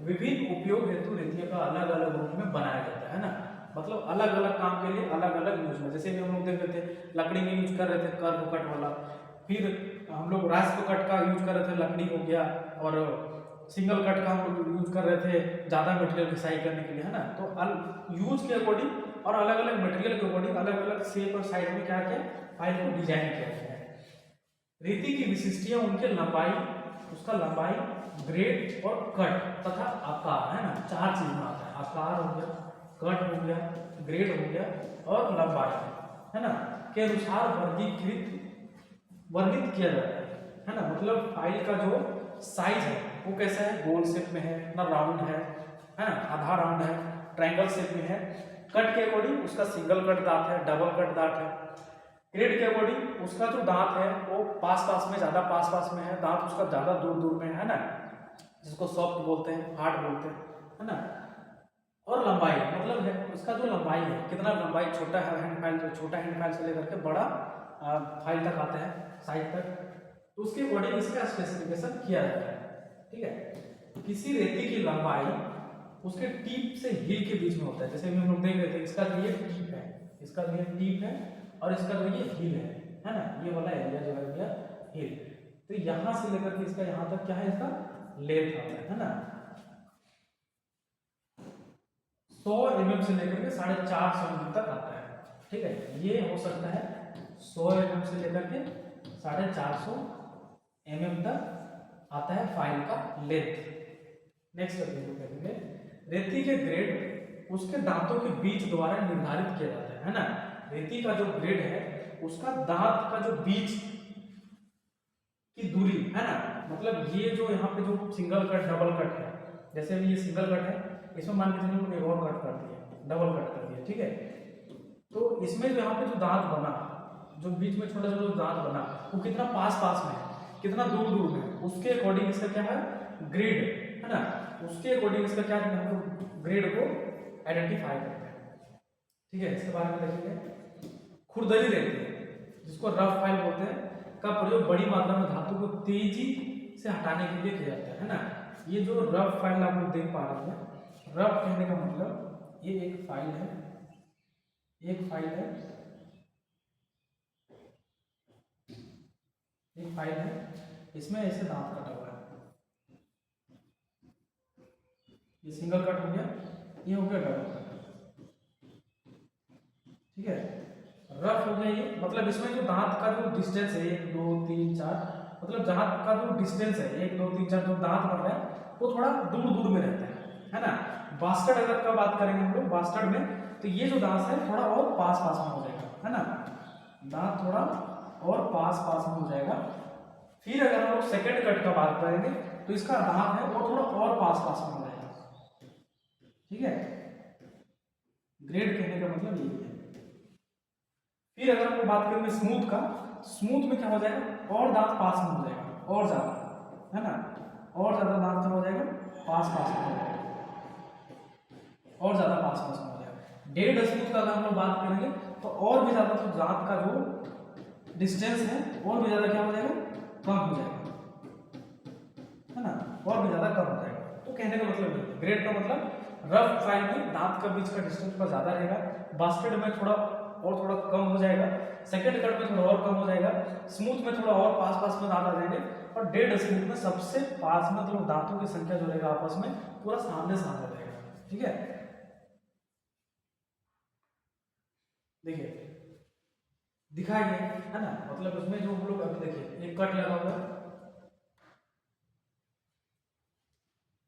विभिन्न उपयोग हेतु रेतिया का अलग अलग रूप में बनाया जाता है ना, मतलब अलग अलग काम के लिए अलग अलग यूज में। जैसे भी हम लोग देख रहे थे लकड़ी में यूज कर रहे थे कर्व कट वाला, फिर हम लोग रास्प कट का यूज कर रहे थे, लकड़ी हो गया, और सिंगल कट का हम लोग यूज कर रहे थे ज़्यादा मटेरियल रिसाइज करने के लिए, है ना। तो यूज के अकॉर्डिंग और अलग अलग मटेरियल के अकॉर्डिंग अलग अलग शेप और साइज में क्या किया, फाइल को डिजाइन किया गया है। रेती की विशिष्टियां उनके लंबाई, उसका लंबाई, ग्रेड और कट तथा आकार, है ना, चार चीज में आता है। आकार हो गया, कट हो गया, ग्रेड हो गया और लंबाई, है ना, के अनुसार वर्णित किया जाता है ना। मतलब फाइल का जो साइज है वो कैसा है, गोल शेप में है ना, राउंड है ना, आधा राउंड है, ट्रायंगल शेप में है। कट के अकॉर्डिंग उसका सिंगल कट दांत है, डबल कट दांत है। ग्रेड के अकॉर्डिंग उसका जो दांत है वो पास पास में, ज्यादा पास पास में है, दांत उसका ज्यादा दूर दूर में है ना, जिसको सॉफ्ट बोलते हैं, हार्ड बोलते हैं, है ना। और लंबाई मतलब है उसका जो लंबाई है, कितना लंबाई, छोटा है हैंड फाइल, तो छोटा हैंड फाइल से लेकर के बड़ा फाइल तक आता है, साइज तक, तो उसके अकॉर्डिंग इसका स्पेसिफिकेशन किया जाता है। ठीक है। किसी रेती की लंबाई उसके टीप से हील के बीच में होता है। जैसे हम लोग देख रहे थे, इसका जो ये टीप है, इसका जो ये टीप है और इसका जो ये हील है ना, ये वाला एरिया जो है भैया हील। तो यहां से लेकर के इसका यहां तक क्या है, इसका लेंथ आता है ना, 100 mm से लेकर के 450 mm तक आता है। ठीक है, ये हो सकता है 100 mm से लेकर के 450 mm तक आता है फाइल का लेंथ। नेक्स्ट देखेंगे, रेती के ग्रेड उसके दांतों के बीच द्वारा निर्धारित किया जाता है ना। रेती का जो ग्रेड है उसका दांत का जो बीच की दूरी, है ना, मतलब ये जो यहाँ पे जो सिंगल कट डबल कट है, जैसे अभी ये सिंगल कट है, इसमें मान के चलिए एक और कट कर दिया, डबल कट कर दिया। ठीक है, तो इसमें जो यहाँ पे जो दांत बना, जो बीच में छोटा छोटा दांत बना, वो कितना पास पास में है, कितना दूर दूर में, उसके अकॉर्डिंग इसका क्या है, ग्रेड, है ना, उसके अकॉर्डिंग इसका क्या है, ग्रेड को आइडेंटिफाई करते हैं। ठीक है, इसके बारे में देखेंगे। खुरदरी रहती है जिसको रफ फाइल बोलते हैं, का प्रयोग बड़ी मात्रा में धातु को तेजी से हटाने के लिए किया जाता है ना। ये जो रफ फाइल आप लोग देख पा रहे हैं, रफ कहने का मतलब ये एक फाइल है, एक फाइल है, एक फाइल है, इसमें ऐसे दांत कटा हुआ है, ये सिंगल कट हो गया, ये हो गया डबल कट। ठीक है, रफ हो गया ये, मतलब इसमें जो दांत का जो डिस्टेंस है 1 2 3 4, मतलब जहां का जो डिस्टेंस है 1 2 3 4 जो दांत बन रहा है वो थोड़ा दूर दूर में रहता है ना। बास्टर्ड अगर का बात करेंगे हम लोग, बास्टर्ड में तो ये जो दांत है थोड़ा और पास पास में हो जाएगा, है ना, दांत थोड़ा और पास पास में हो जाएगा। फिर अगर हम लोग सेकंड कट का बात करेंगे तो इसका दांत है वो थोड़ा और पास पास में हो जाएगा। ठीक है, ग्रेड कहने का मतलब यही है। फिर अगर हम लोग बात करेंगे स्मूथ का, स्मूथ में क्या हो जाएगा, और दांत पास में हो जाएगा, और ज्यादा, है ना, और ज्यादा दांत क्या हो जाएगा, पास पास में हो जाएगा, और ज्यादा पास पास में हो जाएगा। डेड स्मूथ का अगर हम लोग बात करेंगे तो और भी ज्यादा, तो दांत का जो डिस्टेंस है और भी ज्यादा क्या हो जाएगा, कम हो जाएगा, है ना, और भी ज्यादा कम हो जाएगा। तो कहने का मतलब ये, ग्रेड का मतलब रफ फाइल में दांत का बीच का डिस्टेंस पर ज्यादा रहेगा, बास्केट में थोड़ा और थोड़ा कम हो जाएगा, सेकंड कट में थोड़ा और कम हो जाएगा, स्मूथ में थोड़ा और पास पास में दांत आ जाएंगे, और डेड स्मूथ में सबसे पास में मतलब दांतों की संख्या जो रहेगा आपस में पूरा सामने सामने रहेगा। ठीक है, देखिए दिखाएंगे, है ना, मतलब उसमें जो हम लोग अभी देखिए एक कट लगा हुआ है,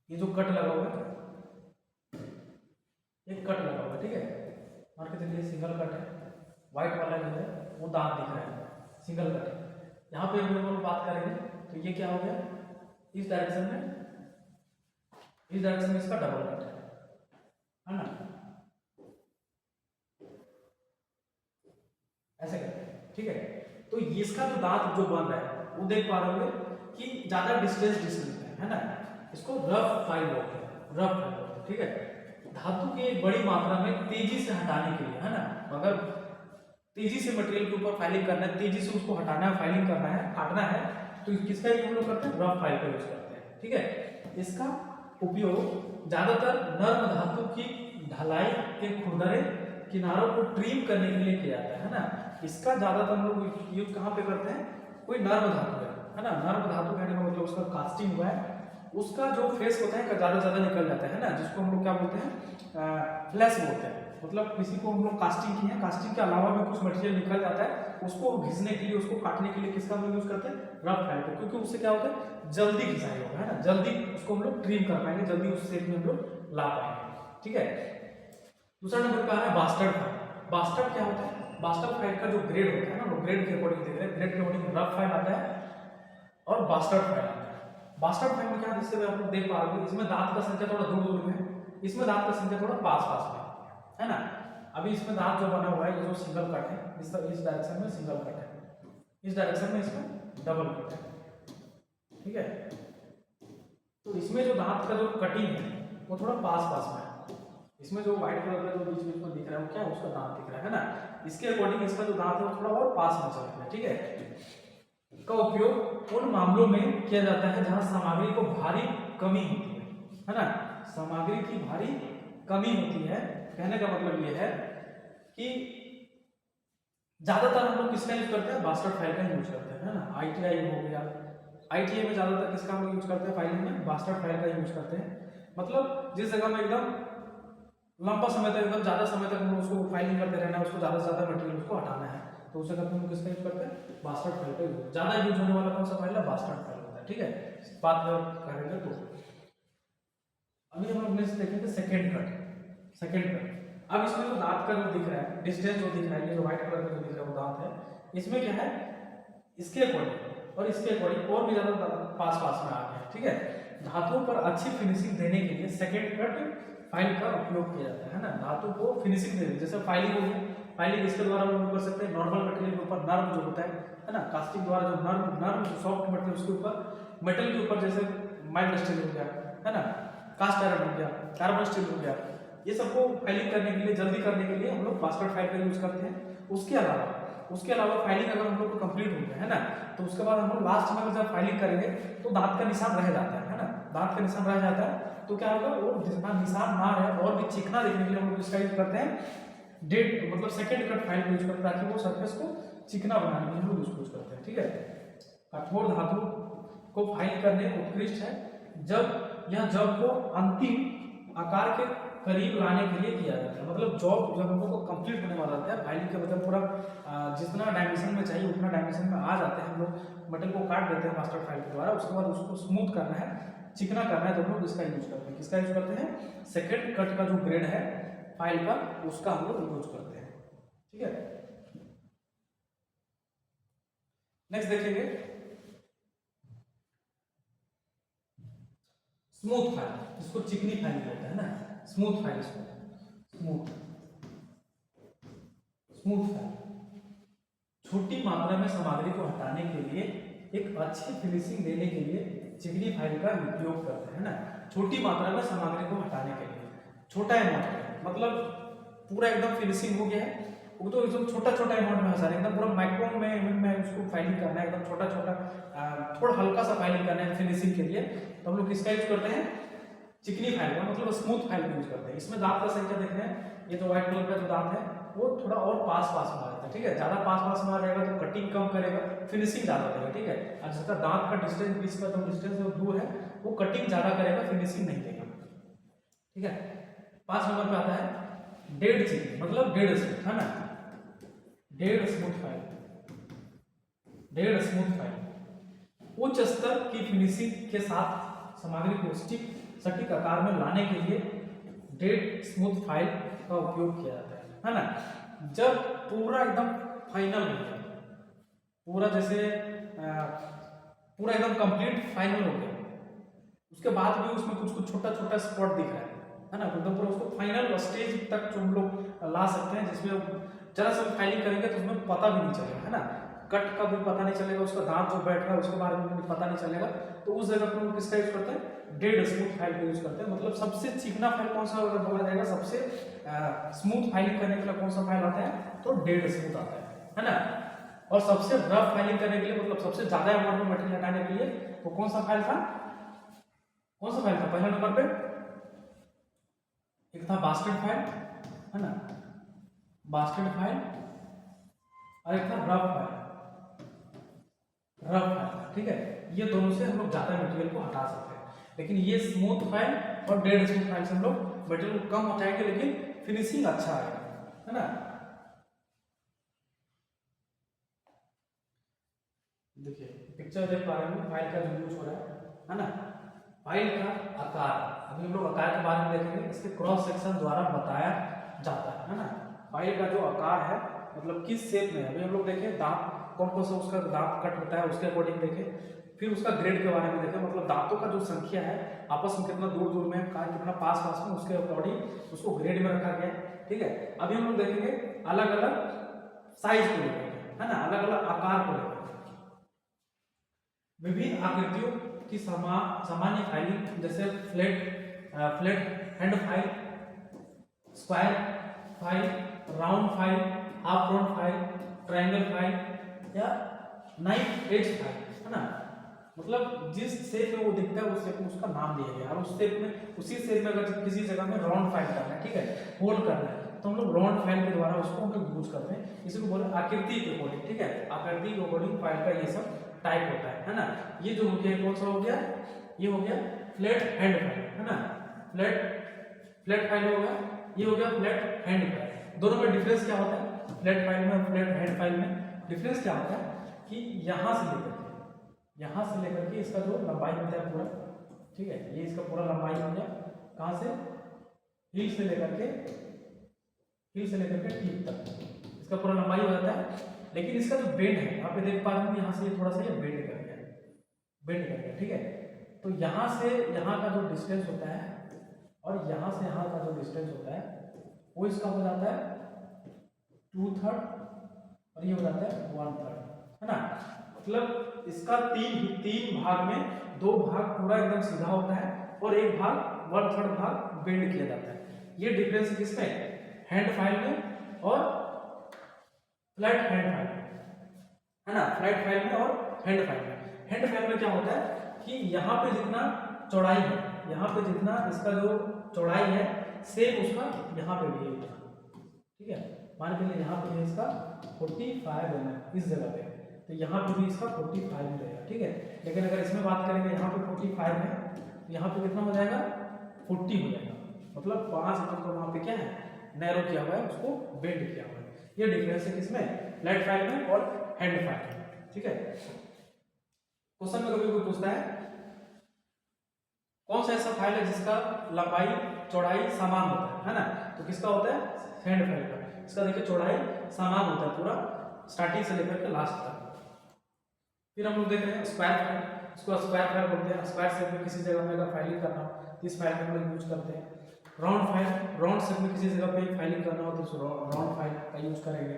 ये जो कट लगा हुआ है, एक कट लगा हुआ है। ठीक है, मान के चलिए सिंगल कट है, व्हाइट वाला जो है वो दांत दिख रहा है, सिंगल कट है। यहाँ पे हम लोग बात करेंगे तो ये क्या हो गया, इस डायरेक्शन में, इस डायरेक्शन में इसका डबल कट है ना, ऐसे करते हैं। ठीक है, तो इसका जो दांत जो बन रहा है वो देख पा रहे होंगे कि ज्यादा डिस्टेंस है ना, इसको रफ फाइल बोलते हैं, रफ फाइल बोलते हैं, ठीक है। धातु की एक बड़ी मात्रा में तेजी से हटाने के लिए, है ना, अगर तेजी से मटेरियल के ऊपर फाइलिंग करना है, तेजी से उसको हटाना है, फाइलिंग करना है, काटना है, तो किसका यूज हम लोग करते हैं, रफ फाइल का यूज करते हैं, ठीक है। इसका उपयोग ज्यादातर नर्म धातु की ढलाई के खुरदरे किनारों को ट्रिम करने के लिए किया जाता है ना। इसका ज्यादातर हम लोग यूज कहाँ पे करते हैं, कोई नर्म धातु है ना, नर्म धातु कहने का मतलब उसका कास्टिंग हुआ है, उसका जो फेस होता है ज्यादा निकल जाता है ना, जिसको हम लोग क्या बोलते हैं, फ्लैश बोलते हैं। मतलब किसी को हम लोग कास्टिंग की है, कास्टिंग के अलावा भी कुछ मटेरियल निकल जाता है, उसको घिसने के लिए, उसको काटने के लिए किसका हम लोग यूज करते हैं, रफ फाइल का, क्योंकि उससे क्या होता है, जल्दी घिसाई होगा, है ना, जल्दी उसको हम लोग ट्रिम कर पाएंगे, जल्दी उस शेप में हम लोग ला पाएंगे, ठीक है। दूसरा नंबर पे आ रहा है बास्टर्ड फाइल। बास्टर्ड क्या होता है, बास्टर्ड फाइल का जो ग्रेड होता है ना, वो ग्रेड के अकॉर्डिंग देख रहे हैं, ग्रेड के अकॉर्डिंग रफ फाइल आता है और बास्टर्ड फाइल आता है। बास्टर्ड फाइल में क्या, जिससे आप लोग देख पा रहे हो, इसमें दांत का संख्या थोड़ा दूर में है, इसमें दांत का संख्या थोड़ा पास में है ना। अभी इसमें दांत जो बना हुआ है, ये जो सिंगल कट है, इस डायरेक्शन में सिंगल कट है, इस डायरेक्शन में इसमें डबल कट है, ठीक है। तो इसमें जो दांत का जो कटिंग है वो थोड़ा पास में है, इसमें जो व्हाइट कलर का जो बीच में दिख रहा है वो क्या है, उसका दांत दिख रहा है ना, इसके अकॉर्डिंग इसका जो दांत है वो थोड़ा और पास में चल रहा है, ठीक है। का उपयोग उन मामलों में किया जाता है जहां सामग्री को भारी कमी होती है ना, सामग्री की भारी कमी होती है। कहने का मतलब ये है कि ज्यादातर हम लोग किसका यूज करते हैं, बास्टर्ड फाइल का यूज करते हैं, है ना। आईटीआई हो गया, आईटीआई में ज्यादातर किसका हम लोग यूज करते हैं, फाइलिंग में बास्टर्ड फाइल का यूज करते हैं। मतलब जिस जगह में एकदम लंबा समय तक, एकदम ज्यादा समय तक हम उसको फाइलिंग करते रहना है, उसको ज्यादा से ज्यादा मटेरियल उसको हटाना है, तो उस जगह पे हम किसका यूज करते हैं, बास्टर्ड फाइल का यूज। ज्यादा यूज होने वाला कौन सा फाइल है, बास्टर्ड फाइल होता है, ठीक है। बात करेंगे तो अभी हम लोग नेक्स्ट देखेंगे सेकंड कट। सेकंड कट, अब इसमें जो दांत का जो दिख रहा है, डिस्टेंस जो दिख रहा है, ये जो व्हाइट कलर का जो दिख रहा है वो दांत है, इसमें क्या है, इसके अकॉर्डिंग और इसके अकॉर्डिंग और भी ज्यादा पास में आ गया, ठीक है। धातुओं पर अच्छी फिनिशिंग देने के लिए सेकंड कट फाइल का उपयोग किया जाता है ना, धातु को फिनिशिंग देने, जैसे फाइलिंग होगी, फाइलिंग इसके द्वारा हम कर सकते हैं, नॉर्मल मटेरियल के ऊपर नर्म जो होता है ना, कास्टिंग द्वारा जो नर्म सॉफ्ट मटेरियल उसके ऊपर, मेटल के ऊपर जैसे माइल्ड स्टील हो गया, है ना, कास्ट आयरन हो गया, कार्बन स्टील हो गया, ये सबको फाइलिंग करने के लिए, जल्दी करने के लिए हम लोग बास्टर्ड फाइल का यूज करते हैं। उसके अलावा फाइलिंग अगर हम लोग को कंप्लीट हो गया है ना, तो उसके बाद हम लोग लास्ट में जब फाइलिंग करेंगे तो दांत का निशान रह जाता है ना, दांत का निशान रह जाता है, तो क्या होगा, वो जितना निशान ना रहे और भी चिकना देखने के लिए हम लोग इसका यूज करते हैं, डेट मतलब सेकंड कट फाइल यूज करते हैं, ताकि वो सरफेस को चिकना बनाने के लिए हम लोग उसको यूज करते हैं, ठीक है। कठोर धातु को फाइल करने उत्कृष्ट है जब को अंतिम आकार के करीब लाने के लिए किया जाता है। मतलब जॉब जब हम लोग को कंप्लीट होने वाला होता है, फाइलिंग के मतलब पूरा जितना डायमेंशन में चाहिए उतना डायमेंशन में आ जाते हैं, हम लोग मटेरियल को काट देते हैं मास्टर फाइल के द्वारा, उसके बाद उसको स्मूथ करना है, चिकना करना है, तो हम लोग इसका यूज करते हैं। किसका यूज करते हैं, सेकंड कट का जो ग्रेड है फाइल का, उसका हम लोग यूज करते हैं, ठीक है। नेक्स्ट देखेंगे स्मूथ फाइल, जिसको चिकनी फाइल बोलते हैं ना, स्मूथ फाइल, स्मूथ फाइल छोटी मात्रा में सामग्री को हटाने के लिए, एक अच्छी फिनिशिंग देने के लिए चिकनी फाइल का उपयोग करते हैं ना। छोटी मात्रा में सामग्री को हटाने के लिए, छोटा अमाउंट, मतलब पूरा एकदम फिनिशिंग हो गया है, वो तो एकदम छोटा अमाउंट में हटा, एकदम पूरा माइक्रोन में उसको फाइलिंग करना है, एकदम छोटा थोड़ा हल्का सा फाइलिंग करना है फिनिशिंग के लिए, तो हम लोग किसका यूज करते हैं, चिकनी फाइल का, मतलब स्मूथ फाइल का यूज करते हैं। इसमें दांत का संख्या देख रहे हैं, ये तो व्हाइट कलर का जो दांत है वो थोड़ा और पास में आ जाता है, ठीक है। ज्यादा पास में आ जाएगा तो कटिंग कम करेगा, फिनिशिंग ज्यादा देगा, ठीक है। और जिसका दांत का डिस्टेंस बीच का जो डिस्टेंस है दूर है, वो कटिंग ज्यादा करेगा, फिनिशिंग नहीं देगा, ठीक है। 5 नंबर पे आता है डेड चिकनी, मतलब डेड स्मूथ, है ना, डेड स्मूथ फाइल उच्च स्तर की फिनिशिंग के साथ सामग्री को सटीक आकार में लाने के लिए डेड स्मूथ फाइल का उपयोग किया जाता है ना। जब पूरा एकदम फाइनल हो गया, पूरा जैसे पूरा एकदम कंप्लीट फाइनल हो गया, उसके बाद भी उसमें कुछ छोटा स्पॉट दिख रहा है ना, एकदम पूरा उसको फाइनल स्टेज तक जो हम लोग ला सकते हैं, जिसमें जरा सा फाइलिंग करेंगे तो उसमें पता भी नहीं चलेगा, है ना। कट का भी पता नहीं चलेगा, उसका दांत जो बैठ रहा है उसके बारे में भी पता नहीं चलेगा। तो उस जगह पर हम किसका यूज करते हैं, डेड स्मूथ फाइल का यूज करते हैं। मतलब सबसे चिकना फाइल कौन सा अगर बोला जाएगा, सबसे स्मूथ फाइलिंग करने के लिए कौन सा फाइल आता है, तो डेड स्मूथ आता है ना। और सबसे रफ फाइलिंग करने के लिए, मतलब सबसे ज्यादा अमाउंट में मटेरियल हटाने के लिए वो कौन सा फाइल था, कौन सा फाइल था पहले नंबर पे, एक था बास्केट फाइल है ना, बास्केट फाइल, और एक था रफ फाइल, रफ फाइल। ठीक है, ये दोनों से हम लोग ज्यादा मटेरियल को हटा सकते हैं। लेकिन ये स्मूथ फाइल और डेड स्मूथ फाइल से हम लोग मटेरियल को कम हटाएंगे लेकिन फिनिशिंग अच्छा आएगा, है ना। देखिए पिक्चर देख पा रहे हैं, फाइल का जो यूज हो रहा है ना। फाइल का आकार, अभी हम लोग आकार के बारे में देखेंगे, इसके क्रॉस सेक्शन द्वारा बताया जाता है ना। फाइल का जो आकार है, मतलब किस शेप में, अभी हम लोग देखें दांत कौन कौन सा उसका दांत कट होता है उसके अकॉर्डिंग देखें। फिर उसका ग्रेड के बारे में देखें, मतलब दांतों का जो संख्या है आपस में कितना दूर दूर में है, कितना पास पास में, उसके अकॉर्डिंग उसको ग्रेड में रखा गया है। ठीक है, अभी हम लोग देखेंगे अलग अलग साइज को लेकर, है ना, अलग अलग आकार को लेकर, विभिन्न आकृतियों की सामान्य फाइलिंग, जैसे flat hand file, square file, round file, half round file, triangle file या नाइफ एज फाइल, है ना। मतलब जिस शेप में वो दिखता है उस शेप में उसका नाम दिया गया है। और उस शेप में, उसी शेप में अगर किसी जगह में राउंड फाइल करना है, ठीक है, होल करना है, तो हम लोग राउंड फाइल के द्वारा उसको हम लोग यूज करते हैं। इसी को बोले आकृति के अकॉर्डिंग। ठीक है, आकृति के अकॉर्डिंग फाइल का ये सब टाइप होता है ना। ये जो हो गया कौन सा हो गया, ये हो गया फ्लैट हैंड फाइल, है ना, फ्लैट फाइल हो गया, ये हो गया फ्लैट हैंड फाइल। दोनों में डिफरेंस क्या होता है, फ्लैट फाइल में और फ्लैट हैंड फाइल में डिफरेंस क्या होता है कि यहाँ से लेकर के इसका जो लंबाई होता है पूरा, ठीक है, ये इसका पूरा लंबाई हो गया, कहाँ से, हील से लेकर के टीप तक इसका पूरा लंबाई हो जाता है। लेकिन इसका जो बेंड है, यहाँ पे देख पा रहे हैं, यहाँ से ये थोड़ा सा ये बेंड कर गया, ठीक है। तो यहाँ से यहाँ का जो डिस्टेंस होता है और यहाँ से यहाँ का जो डिस्टेंस होता है वो इसका हो जाता है 2/3 और ये हो जाता है 1/3, है ना। मतलब इसका तीन भाग में 2 भाग पूरा एकदम सीधा होता है और एक भाग 1/3 भाग बेंड किया जाता है। ये डिफरेंस किसमें, हैंड फाइल में और फ्लैट हैंड फाइल, है ना, फ्लैट फाइल में और हैंड फाइल में। हैंड फाइल में क्या होता है कि यहाँ पे जितना चौड़ाई है, यहाँ पे जितना इसका जो चौड़ाई है सेम उसका यहाँ पे भी है, ठीक है। मान के लिए यहाँ पे है इसका 45 mm इस जगह पे, तो यहाँ पे भी इसका 45 रहेगा, ठीक है। लेकिन अगर इसमें बात करेंगे, यहाँ पे 45 है तो यहाँ पे कितना हो जाएगा, 40 हो जाएगा। मतलब 5 mm का वहाँ पे क्या है, नैरो किया हुआ है, उसको बेंड किया हुआ है। ये डिफरेंस है किसमें, फ्लैट फाइल में और हैंड फाइल में, ठीक है। क्वेश्चन में कभी कोई पूछता है कौन सा ऐसा फाइल है जिसका लंबाई चौड़ाई समान होता है ना, तो किसका होता है, हैंड फाइल का। इसका देखिए चौड़ाई समान होता है पूरा स्टार्टिंग से लेकर के लास्ट तक। फिर हम लोग देख रहे हैं स्क्वायर फाइल, इसको स्क्वायर फाइल बोलते हैं। स्क्वायर शेप में किसी जगह में अगर फाइलिंग करना हो तो इस फाइल का हम लोग यूज करते हैं। राउंड फाइल, राउंड शेप में किसी जगह पे फाइलिंग करना हो तो राउंड फाइल का यूज करेंगे,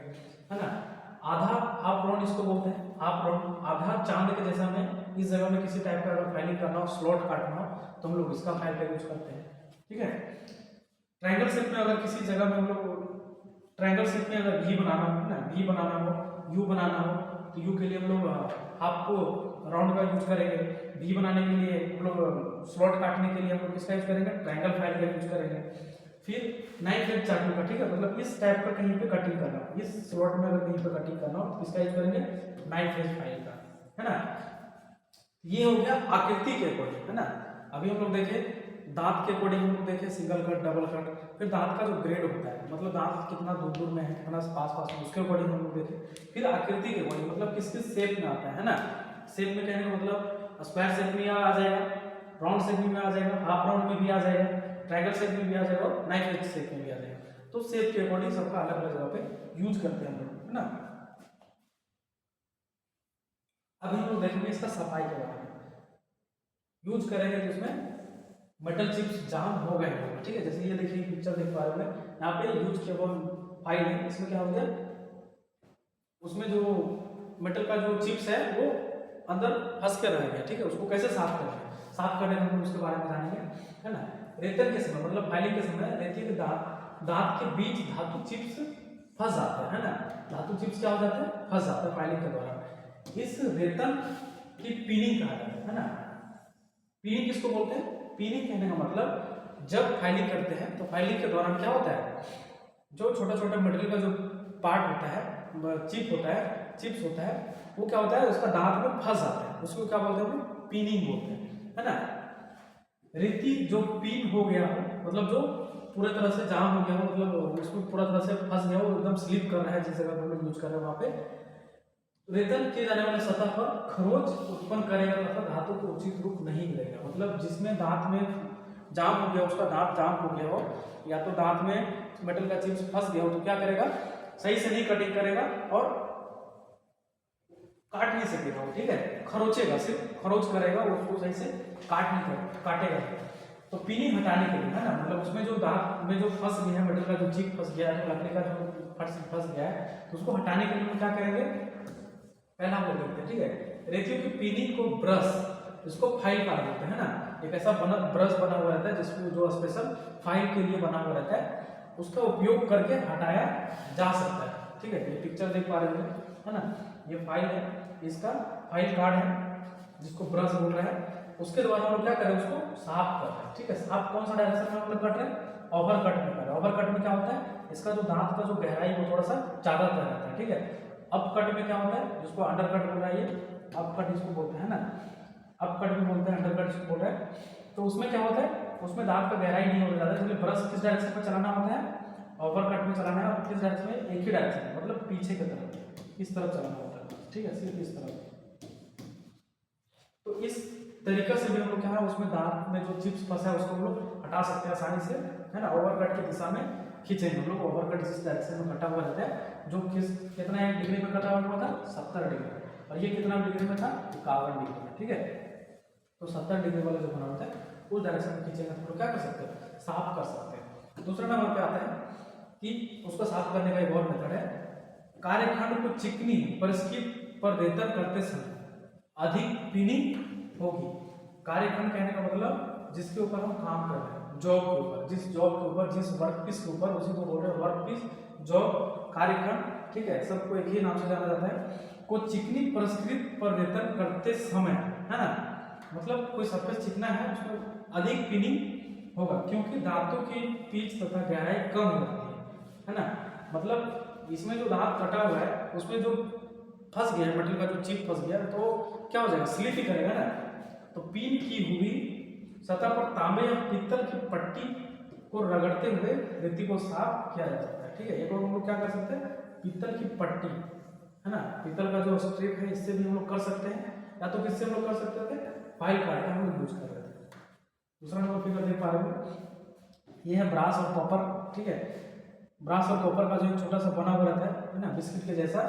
है ना। आधा हाफ राउंड इसको बोलते हैं, हाफ राउंड, आधा चांद के जैसा में इस जगह में किसी टाइप का अगर फाइलिंग करना हो, स्लॉट काटना हो तो हम लोग इसका फाइल का यूज करते हैं, ठीक है। ट्रायंगल शेप में अगर किसी जगह में हम लोग ट्रायंगल शेप में अगर वी बनाना हो ना, वी बनाना हो, यू बनाना हो तो यू के लिए हम लोग हाफ को राउंड का यूज करेंगे। वी बनाने के लिए हम लोग स्लॉट काटने के लिए हम लोग किसका यूज करेंगे, ट्रायंगल फाइल का यूज करेंगे। फिर नाइफ एज चाकू का, ठीक है, मतलब इस टाइप का कहीं पे कटिंग करना हो, इस स्लॉट में अगर कहीं पे कटिंग करना हो तो इसका यूज करेंगे नाइफ एज फाइल का, है ना। ये हो गया आकृति के अकॉर्डिंग, है ना। अभी हम लोग देखें दांत के अकॉर्डिंग, हम लोग देखें सिंगल कट, डबल कट। फिर दांत का जो ग्रेड होता है, मतलब दांत कितना दूर दूर में है, कितना पास में, उसके अकॉर्डिंग हम लोग देखें। फिर आकृति के अकॉर्डिंग, मतलब किस किस शेप में आता है ना। शेप में कहने का मतलब स्क्वायर शेप में आ जाएगा, राउंड शेप में आ जाएगा, हाफ राउंड में भी आ जाएगा, ट्रायंगल शेप में भी आ जाएगा और नाइफ एज शेप में भी आ जाएगा। तो शेप के अकॉर्डिंग सबका अलग अलग जगह पे यूज करते हैं हम लोग, है ना। अभी हम लोग देखेंगे इसका सफाई के बारे में। यूज करेंगे तो इसमें मेटल चिप्स जाम हो गए हैं, ठीक है। जैसे ये देखिए पिक्चर देख पा रहे हैं, यहाँ पे यूज केबल फाइल है, इसमें क्या हो गया, उसमें जो मेटल का जो चिप्स है वो अंदर फंस कर रह गया, ठीक है, उसको कैसे साफ करेंगे, साफ करने का हम उसके बारे में जानेंगे, है ना। रेतन के समय मतलब फाइलिंग के समय रेती के दांत के बीच धातु चिप्स फंस जाते हैं, है ना, धातु चिप्स क्या हो जाते हैं, फंस जाते हैं फाइलिंग के दौरान। इस रेतन की पीनिंग कहा जाता है ना। पीनिंग किसको बोलते हैं, पीनिंग कहने का मतलब जब फाइलिंग करते हैं तो फाइलिंग के दौरान क्या होता है, जो छोटा छोटा मटेरियल का जो पार्ट होता है, चिप्स होता है, वो क्या होता है उसका दांत में फंस जाता है, उसको क्या बोलते हैं, पीनिंग बोलते हैं, है ना। रेती जो पीन हो गया हो मतलब जो पूरे तरह से जाम हो गया हो, मतलब उसमें पूरा तरह से फंस गया हो, एकदम स्लिप कर रहा है, जिस जगह हम लोग यूज कर रहे हैं वहां पे रेतन किए जाने वाले सतह पर खरोच उत्पन्न करेगा तथा धातु को उचित रूप नहीं मिलेगा। मतलब जिसमें दांत में जाम हो गया, उसका दांत जाम हो गया हो, या तो दांत में मेटल का चिप्स फंस गया हो, तो क्या करेगा, सही से नहीं कटिंग करेगा और काट नहीं सकेगा वो, ठीक है, खरोचेगा, सिर्फ खरोच करेगा, उसको सही से काटेगा। तो पीनिंग हटाने के लिए, है ना, मतलब उसमें जो दांत में जो फंस गया है, मेटल का जो चिप फंस गया है, जो लकड़ी का जो फंस गया है, तो उसको हटाने के लिए हम क्या करेंगे, पहला हम लोग देखते हैं, ठीक है। रेतियों की पीनिंग को ब्रश, इसको फाइल कहा जाता है ना, एक ऐसा ब्रश बना हुआ रहता है जिसको जो स्पेशल फाइल के लिए बना हुआ रहता है, उसका उपयोग करके हटाया जा सकता है, ठीक है। ये पिक्चर देख पा रहे हैं, है ना, ये फाइल है, इसका फाइल कार्ड है जिसको ब्रश बोल रहा है, उसके द्वारा हम लोग क्या करें, उसको साफ कर रहे हैं, ठीक है। साफ कौन सा डायरेक्शन में हम लोग कर रहे हैं, ओवर कट में कर रहे हैं। ओवर कट में क्या होता है, इसका जो दांत का जो गहराई वो थोड़ा सा ज्यादा रहता है, ठीक है। अप कट में क्या होता है, जिसको अंडर कट बोल रहा है, ये अप कट इसको बोलते हैं ना, अप कट भी बोलते हैं, अंडर कट इसको बोल रहा है। तो उसमें क्या होता है, उसमें दांत का गहराई नहीं होता ज्यादा, इसलिए ब्रश किस डायरेक्शन में चलाना होता है, ओवर कट में चलाना है, और किस डायरेक्शन में, एक ही डायरेक्शन में, मतलब पीछे की तरफ, इस तरफ चलाना होता है, ठीक है, सिर्फ इस तरफ। तो इस तरीका से भी हम लोग क्या है, उसमें दांत में जो चिप्स फंसा है उसको हम लोग हटा सकते हैं आसानी से, है ना। ओवर कट की दिशा में खींचेंगे हम लोग, ओवर कट जिस डायरेक्शन में कटा हुआ रहता है, जो कितना डिग्री में कटा हुआ था, 70 डिग्री, और ये कितना डिग्री में था, 51 डिग्री में, ठीक है। तो 70 डिग्री वाला जो बना होता है उस डायरेक्शन में खींचेंगे तो लोग क्या कर सकते हैं, साफ कर सकते हैं। दूसरा नंबर पे आता है कि उसको साफ करने का एक और मेथड है, कार्यखंड को चिकनी पर रेतन करते समय अधिक पीनिंग होगी। कार्यखंड कहने का मतलब जिसके ऊपर हम काम कर रहे हैं, जॉब के ऊपर, जिस जॉब के ऊपर, जिस वर्क पीस के ऊपर, उसी को बोल रहे हैं वर्क पीस, जॉब, कार्यखंड, ठीक है, सबको एक ही नाम से जाना जाता है। को चिकनी परिष्कृत पर रेतन करते समय, है ना, मतलब कोई सरफेस चिकना है उसमें अधिक पीनिंग होगा, क्योंकि दांतों की पिच तथा गहराई कम होती है ना। मतलब इसमें जो दांत कटा हुआ है उसमें जो फंस गया है, मेटल का जो चिप फंस गया, तो क्या हो जाएगा, स्लिप ही करेगा ना। तो पीन की हुई सतह पर तांबे या पीतल की पट्टी को रगड़ते हुए रेती को साफ किया जा सकता है, ठीक है। एक और हम लोग क्या कर सकते हैं, पीतल की पट्टी, है ना, पीतल का जो स्ट्रिप है इससे भी हम लोग कर सकते हैं, या तो किससे हम लोग कर सकते थे, फाइल कार्ड हम लोग यूज कर रहे थे। दूसरा नंबर फिगर देख पा रहे हो, ये है ब्रास और कॉपर, ठीक है। ब्रास और कॉपर का जो एक छोटा सा बना हुआ रहता है ना, बिस्किट के जैसा,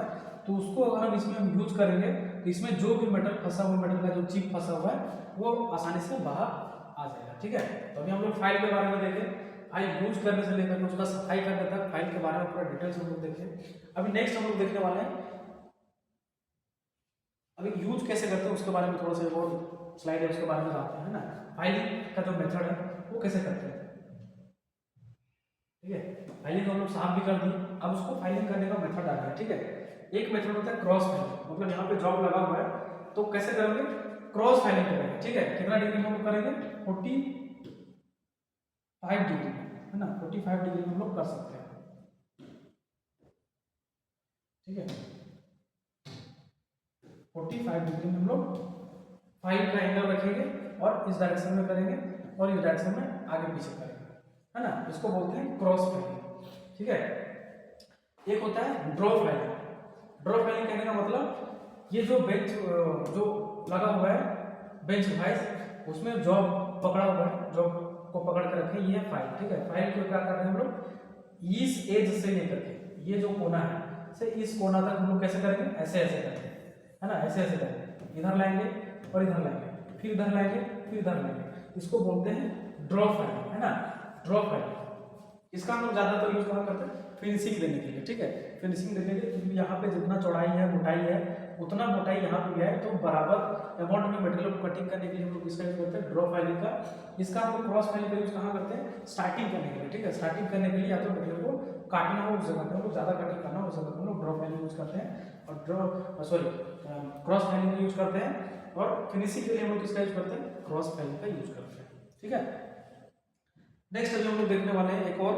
तो उसको अगर हम इसमें यूज करेंगे तो इसमें जो भी मेटल फंसा हुआ, मेटल का जो चिप फंसा हुआ है वो आसानी से बाहर आ जाएगा, ठीक है। तो अभी हम लोग फाइल के बारे में देखें, फाइल यूज करने से लेकर उसका सफाई करने तक फाइल के बारे में पूरा डिटेल्स हम लोग देखें। अभी नेक्स्ट हम लोग देखने वाले हैं अभी यूज कैसे करते हैं उसके बारे में, थोड़ा सा और स्लाइड है उसके बारे में जानते हैं ना। फाइलिंग का जो मेथड है वो कैसे करते हैं, ठीक है। फाइलिंग हम लोग साफ भी कर दी, अब उसको फाइलिंग करने का मेथड आ गया, ठीक है। एक मेथड होता है क्रॉस फाइलिंग, मतलब यहाँ पे जॉब लगा हुआ है तो कैसे करेंगे, क्रॉस फाइलिंग करेंगे, ठीक है। कितना डिग्री में हम लोग करेंगे, 45 डिग्री, है ना, 45 डिग्री में हम लोग कर सकते हैं, ठीक है। 45 डिग्री में हम लोग फाइल का एंगल रखेंगे और इस डायरेक्शन में करेंगे और इस डायरेक्शन में आगे पीछे करेंगे, है ना। इसको बोलते हैं क्रॉस फाइलिंग, ठीक है। एक होता है ड्रॉ फाइलिंग। ड्रॉ फाइलिंग कहने का मतलब ये जो बेंच जो लगा हुआ है, बेंच वाइज, उसमें जॉब पकड़ा हुआ है, जॉब को पकड़ कर रखे, ये फाइल, ठीक है। फाइल को क्या कर रहे हैं हम लोग, इस एज से लेकर के ये जो कोना है से इस कोना तक हम लोग कैसे करेंगे, ऐसे ऐसे करेंगे, है ना, ऐसे ऐसे करेंगे, इधर लाएंगे और इधर लाएंगे, फिर इधर लाएंगे, फिर इधर लाएंगे, इसको बोलते हैं ड्रॉ फाइलिंग, है ना, ड्रॉ फाइलिंग। इसका हम लोग ज्यादातर यूज कहाँ करते हैं, फिनिशिंग देने के लिए, ठीक है। फिनिशिंग देने के लिए, क्योंकि यहाँ पे जितना चौड़ाई है, मोटाई है, उतना मोटाई यहाँ पे भी है, तो बराबर अमाउंट में मटेरियल को कटिंग करने के लिए हम लोग किसका यूज करते हैं, ड्रॉ फाइलिंग का। इसका हम लोग क्रॉस फाइलिंग का यूज कहाँ करते हैं, स्टार्टिंग करने के लिए, ठीक है। स्टार्टिंग करने के लिए या तो मटेरियल को काटना हो उस जगह पे, हम लोग ज्यादा कटिंग करना हो उस जगह पे हम लोग ड्रॉ फाइलिंग यूज करते हैं, और क्रॉस फाइलिंग का यूज करते हैं, और फिनिशिंग के लिए हम लोग किसका यूज करते हैं, क्रॉस फाइलिंग का यूज करते हैं, ठीक है। नेक्स्ट अभी हम लोग देखने वाले हैं एक और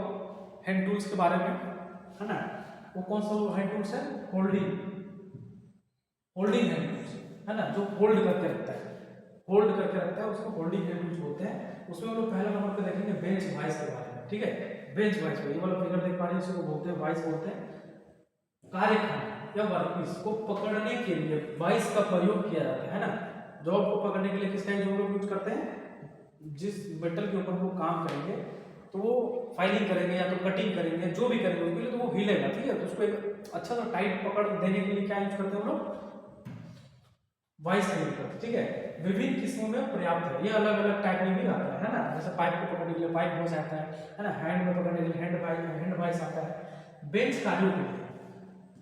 हैंड टूल्स के बारे में, है ना। वो कौन सा हैंड टूल्स है, होल्डिंग हैंड टूल्स, है ना, जो होल्ड करके रखता है, उसको होल्डिंग हैंड टूल्स बोलते हैं। उसमें हम लोग पहले नंबर पे देखेंगे बेंच वाइस के बारे में, ठीक है। बेंच वाइस ये वाला फिगर देख पा रहे हैं, इसको बोलते हैं वाइस, बोलते हैं कार्यखाना या वर्कपीस को पकड़ने के लिए वाइस का प्रयोग किया जाता है ना। जॉब को पकड़ने के लिए किसका यूज करते हैं, जिस मेटल के ऊपर वो काम करेंगे तो वो फाइलिंग करेंगे या तो कटिंग करेंगे, जो भी करेंगे उसके लिए तो वो हिलेगा, ठीक है। तो उसको एक अच्छा सा टाइट पकड़ देने के लिए क्या यूज करते हैं हम लोग, वाइस का यूज करते हैं, ठीक है। विभिन्न किस्मों में पर्याप्त है, ये अलग अलग टाइप में भी आता है ना। जैसे पाइप को पकड़ने के लिए पाइप वाइस आता है ना। हैंड में पकड़ने के लिए हैंड वाइस आता है। बेंच कार्यों के लिए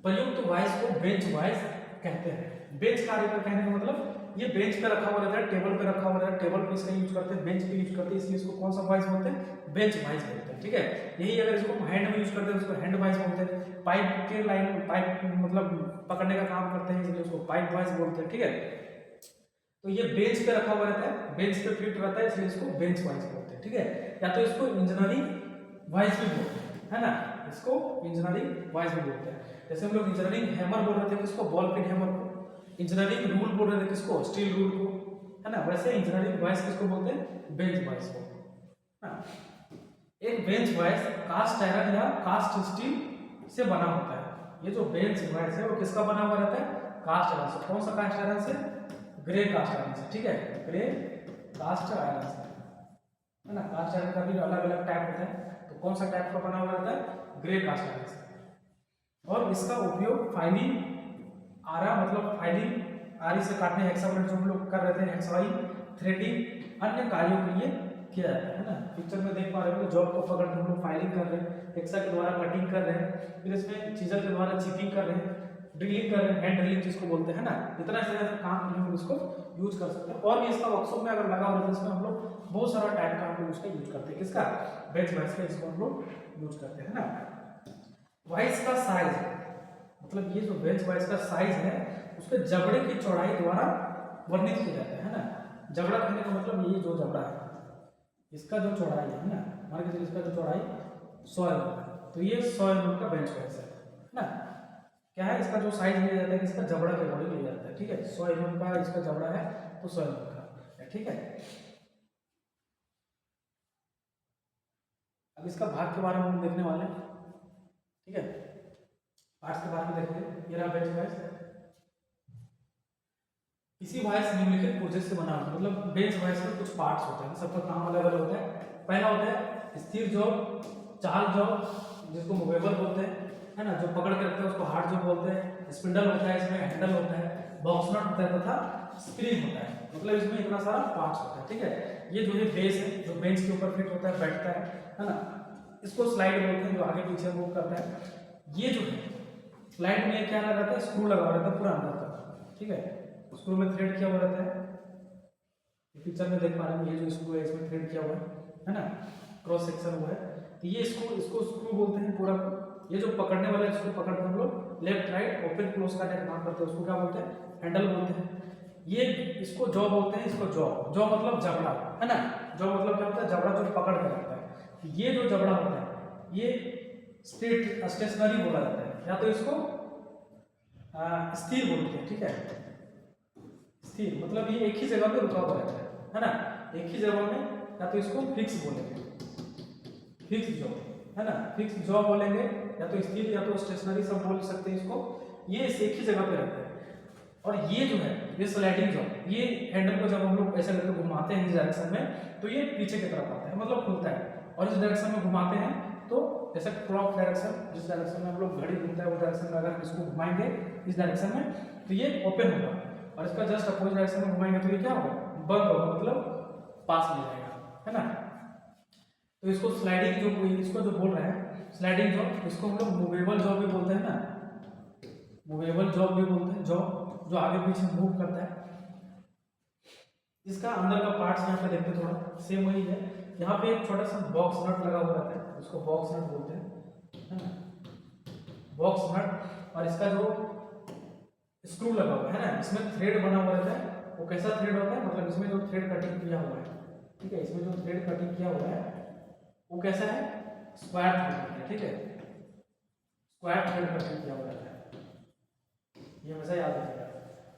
प्रयुक्त वाइस को बेंच वाइस कहते हैं। बेंच कार्य का कहने का मतलब ये बेंच पे रखा हुआ रहता है, टेबल पे रखा हुआ रहता है, टेबल पे इसका यूज करते हैं, बेंच पे यूज करते हैं, इसलिए इसको कौन सा वाइस बोलते हैं, बेंच वाइस बोलते हैं, ठीक है। यही अगर इसको हैंड में यूज करते हैं उसको हैंड वाइस बोलते हैं। पाइप के लाइन पाइप मतलब पकड़ने का काम करते हैं, इसलिए उसको पाइप वाइस बोलते हैं, ठीक है। तो ये बेंच पे रखा हुआ रहता है, बेंच पे फिट रहता है, इसलिए इसको बेंच वाइस बोलते हैं, ठीक है। या तो इसको इंजीनियरिंग वाइस भी बोलते हैं, है ना, इसको इंजीनियरिंग वाइस भी बोलते हैं। जैसे हम लोग इंजीनियरिंग हैमर बोल रहे थे किसको, बॉल पिन हैमर को। इंजीनियरिंग रूल बोल रहे थे किसको, स्टील रूल को, है ना। वैसे इंजीनियरिंग वाइस किसको बोलते हैं, बेंच वाइस को, है ना। एक बेंच वाइस कास्ट आयरन या कास्ट स्टील से बना होता है। ये जो बेंच वाइस है वो किसका बना हुआ रहता है, कास्ट आयरन से। कौन सा कास्ट आयरन से, ग्रे कास्ट आयरन से, ठीक है, ग्रे कास्ट आयरन से, है ना। कास्ट आयरन का भी अलग अलग टाइप होता है, तो कौन सा टाइप का बना हुआ रहता है, ग्रे कास्ट आयरन से। और इसका उपयोग फाइलिंग आरा मतलब फाइलिंग आरी से काटने, हेक्सागोनल जो हम लोग कर रहे थे, हेक्साई थ्रेडिंग अन्य कार्यों के लिए किया जाता है ना। पिक्चर में देख पा रहे हो, जॉब को पकड़ के हम लोग फाइलिंग कर रहे हैं, हेक्सा के द्वारा कटिंग कर रहे हैं, फिर इसमें चीजर के द्वारा चिपिंग कर रहे हैं, ड्रिलिंग कर रहे हैं, हैंड ड्रिलिंग जिसको बोलते हैं ना। इतना इस तरह से काम हम लोग इसको यूज कर सकते हैं। और भी इसका वर्कशॉप में अगर लगा हुआ है, इसमें हम लोग बहुत सारा टाइप का हम लोग उसका यूज करते हैं, किसका, बेंच वाइस का, इसको हम लोग यूज करते हैं ना। वाइस का साइज मतलब ये जो बेंच वाइस का साइज है उसके जबड़े की चौड़ाई द्वारा वर्णित किया जाता है ना। जबड़ा कहने का मतलब ये जो जबड़ा है इसका जो चौड़ाई है ना, मान के चलिए इसका जो चौड़ाई 100 mm है, तो ये 100 mm का बेंच वाइस है ना। क्या है, इसका जो साइज लिया जाता है कि इसका जबड़ा के अकॉर्डिंग लिया जाता है, ठीक है। 100 mm का इसका जबड़ा है तो 100 mm का, ठीक है। अब इसका भाग के बारे में हम देखने वाले हैं, ठीक है। पार्ट्स के बारे में देखेंगे। ये रहा बेंच वाइस। इसी वाइस निम्नलिखित प्रोजेक्ट से बना होता है, मतलब बेंच वाइस के कुछ पार्ट्स होते हैं, सबका काम अलग अलग होता है। पहला होता है स्थिर जॉब, चाल जॉब जिसको मूवेबल बोलते हैं, है ना, जो पकड़ के रखते हैं उसको हार्ड जॉब बोलते हैं। स्पिंडल होता है, इसमें हैंडल होता है, बॉक्स नट होता है तथा स्प्रिंग होता है, मतलब इसमें इतना सारा पार्ट्स होता है, ठीक है। ये जो है बेस है जो बेंच के ऊपर फिट होता है, बैठता है ना। इसको स्लाइड बोलते हैं, जो आगे पीछे मूव करता है। ये जो है स्लाइड में क्या लगा रहता है, स्क्रू लगा रहता है पूरा अंदर तक, ठीक है। स्क्रू में थ्रेड किया हुआ रहता है, पिक्चर में देख पा रहे हैं। ये जो स्क्रू है इसमें थ्रेड किया हुआ है ना, क्रॉस सेक्शन हुआ है, तो ये इसको स्क्रू बोलते हैं पूरा। ये जो पकड़ने वाला है इसको पकड़ के हम लोग लेफ्ट राइट ओपन क्लोज करने का काम करते हैं, उसको क्या बोलते हैं, हैंडल बोलते हैं। ये इसको जॉ बोलते हैं, इसको जॉ मतलब जबड़ा, है ना। जॉ मतलब क्या होता है, जबड़ा जो पकड़ के रखता है। ये जो जबड़ा होता है ये स्टेशनरी बोला जाता है, या तो इसको स्थिर बोलते हैं, ठीक है। स्थिर मतलब ये एक ही जगह पे रुका हुआ रहता है ना, एक ही जगह में। या तो इसको फिक्स बोलेंगे, फिक्स जॉब, है ना, फिक्स जॉब बोलेंगे, या तो स्थिर या तो स्टेशनरी सब बोल सकते हैं इसको। ये एक ही जगह पे रहता है। और ये जो है ये स्लाइडिंग जॉब, ये हैंडल को जब हम लोग ऐसे करके घुमाते हैं इस डायरेक्शन में तो ये पीछे की तरफ आता है, मतलब खुलता है। और इस डायरेक्शन में घुमाते हैं तो जैसे क्लॉक डायरेक्शन, जिस डायरेक्शन में हम लोग घड़ी घूमता है वो डायरेक्शन में अगर इसको घुमाएंगे इस डायरेक्शन में तो ये ओपन होगा, और इसका जस्ट अपोजिट डायरेक्शन में घुमाएंगे तो ये क्या होगा, बंद होगा, मतलब पास में जाएगा, है ना। तो इसको स्लाइडिंग जो इसको जो बोल रहे हैं स्लाइडिंग जॉब, इसको हम लोग मूवेबल जॉब भी बोलते हैं ना, मूवेबल जॉब भी बोलते हैं, जॉब जो आगे पीछे मूव करता है। इसका अंदर का पार्ट्स यहाँ पे देखते थोड़ा सेम वही है। यहाँ पे एक छोटा सा बॉक्स नट लगा हुआ रहता है, उसको बॉक्स नट बोलते हैं, है ना, बॉक्स नट। और इसका जो स्क्रू लगा हुआ है ना, इसमें थ्रेड बना हुआ रहता है। वो कैसा थ्रेड होता है, मतलब इसमें जो थ्रेड कटिंग किया हुआ है, ठीक है, इसमें जो थ्रेड कटिंग किया हुआ है वो कैसा है, स्क्वायर थ्रेड है, ठीक है, स्क्वायर थ्रेड कटिंग किया हुआ रहता है, ये हमेशा याद रखिएगा।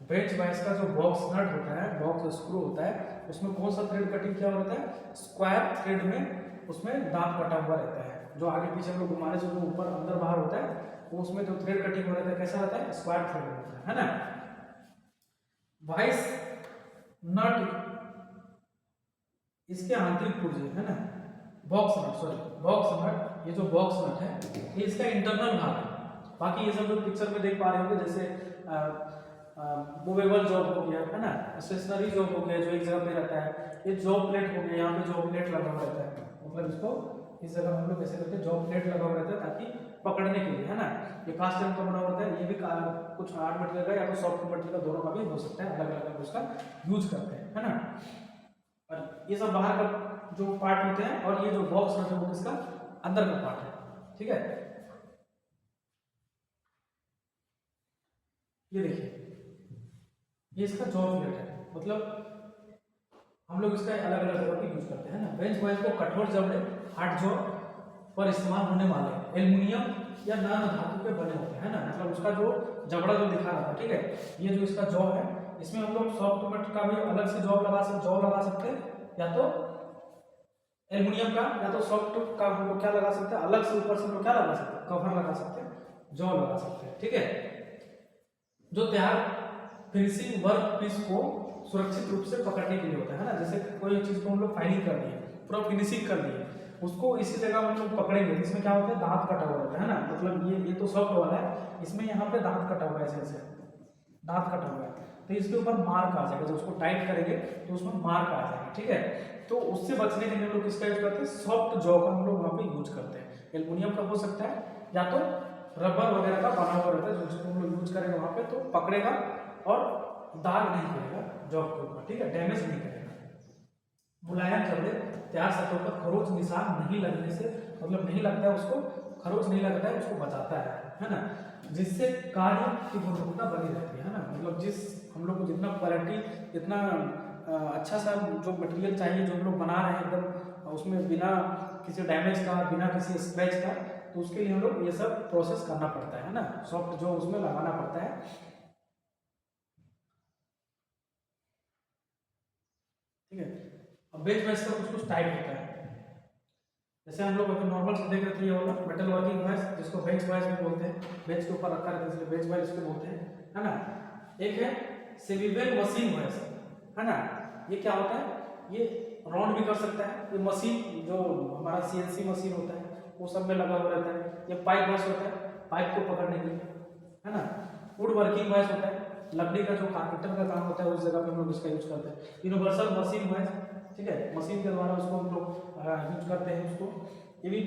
बेंच वाइज का जो बॉक्स नट होता है, बॉक्स स्क्रू होता है, उसमें कौन सा थ्रेड कटिंग किया हुआ रहता है, स्क्वायर थ्रेड में उसमें दांत कटा हुआ रहता है। जो आगे पीछे हम लोग घुमाने से जो ऊपर अंदर बाहर होता है, वो उसमें जो थ्रेड कटिंग हो रहता है कैसा रहता है, स्क्वायर थ्रेड होता है ना। वाइस नट इसके आंतरिक पुर्जे है ना, बॉक्स नट, सॉरी बॉक्स नट, ये जो बॉक्स नट है ये इसका इंटरनल भाग है। बाकी ये सब लोग पिक्चर में देख पा रहे होंगे, जैसे मूवेबल जॉब हो गया है ना, स्टेशनरी जॉब हो गया जो एक जगह पे रहता है, ये जॉब प्लेट हो गया, यहाँ पे जॉब प्लेट लगा हुआ रहता है, मतलब इसको इस जगह हम लोग कैसे करते हैं, जॉब प्लेट लगा हुआ रहता है ताकि पकड़ने के लिए, है ना। ये कास्ट आयरन का बना होता है, ये भी कुछ हार्ड मटेरियल का या तो सॉफ्ट मटेरियल का, दोनों का भी हो सकता है, अलग अलग उसका यूज करते हैं, है ना। और ये सब बाहर का जो पार्ट होते हैं, और ये जो बॉक्स होता है वो किसका, अंदर का पार्ट है, ठीक है। ये देखिए, ये इसका जॉ प्लेट है, मतलब हम लोग इसका अलग अलग जगह पे यूज करते हैं ना। बेंच वाइज को कठोर जबड़े हार्ड जॉ पर इस्तेमाल होने वाले एल्युमिनियम या नरम धातु के बने होते हैं ना, मतलब उसका जो जबड़ा जो दिखा रहा था, ठीक है, ये जो इसका जॉ है, इसमें हम लोग सॉफ्ट मेटल का भी अलग से जॉ लगा सकते हैं, या तो एल्युमिनियम का या तो सॉफ्ट का हम लोग क्या लगा सकते हैं, अलग से ऊपर से हम लोग क्या लगा सकते हैं, कवर लगा सकते हैं, जॉ लगा सकते हैं, ठीक है। जो तैयार फिनिशिंग वर्क पीस को सुरक्षित रूप से पकड़ने के लिए होता है ना, जैसे कोई चीज को हम लोग फाइलिंग कर दिए, पूरा फिनिशिंग कर दिए, उसको इसी जगह हम लोग पकड़ेंगे, इसमें क्या होता है, दांत कटा हुआ रहता है ना, मतलब ये तो सॉफ्ट वाला है, इसमें यहाँ पे दांत कटा हुआ है, ऐसे दांत कटा हुआ है, तो इसके ऊपर मार्क आ जाएगा, जब उसको टाइट करेंगे तो उसमें मार्क आ जाएगा, ठीक है। तो उससे बचने के लिए हम लोग किसका यूज करते हैं, सॉफ्ट जॉ का हम लोग वहाँ पे यूज करते हैं। एल्युमिनियम का हो सकता है या तो रबर वगैरह का बना हुआ रहता है, जिसको हम लोग यूज करेंगे वहाँ पे, तो पकड़ेगा और दाग नहीं करेगा जॉब के ऊपर, ठीक है, डैमेज नहीं करेगा। मुलायम जबड़े तैयार सतहों पर खरोच निशान नहीं लगने से, मतलब नहीं लगता है उसको, खरोच नहीं लगता है, उसको बचाता है ना, जिससे कार्य की गुणवत्ता बनी रहती है ना, मतलब जिस हम लोग को जितना क्वालिटी, जितना अच्छा सा जो मटेरियल चाहिए, जो हम लोग बना रहे हैं एकदम उसमें बिना किसी डैमेज का, बिना किसी स्क्रैच का, तो उसके लिए हम लोग ये सब प्रोसेस करना पड़ता है ना, सॉफ्ट जो उसमें लगाना पड़ता है, ठीक है। अब बेंच वाइज का कुछ टाइप होता है, जैसे हम लोग अभी नॉर्मल से देख रहे थे, ये वाला मेटल वर्किंग वाइज, जिसको बेंच वाइज भी बोलते हैं, बेंच के ऊपर रखा रहता है इसलिए बेंच वाइज इसको बोलते हैं, है ना। एक है स्विवेल मशीन वाइज, है ना, ये क्या होता है, ये राउंड भी कर सकता है, ये मशीन जो हमारा CNC मशीन होता है वो सब में लगा हुआ रहता है। ये पाइप वाइज होता है, पाइप को पकड़ने के लिए, है ना। वुड वर्किंग वाइज होता है, लकड़ी का जो कारपेंटर का काम होता है उस जगह पे हम लोग इसका यूज करते हैं। यूनिवर्सल मशीन वाइज, ठीक है, मशीन के द्वारा उसको हम लोग यूज करते हैं उसको, ये भी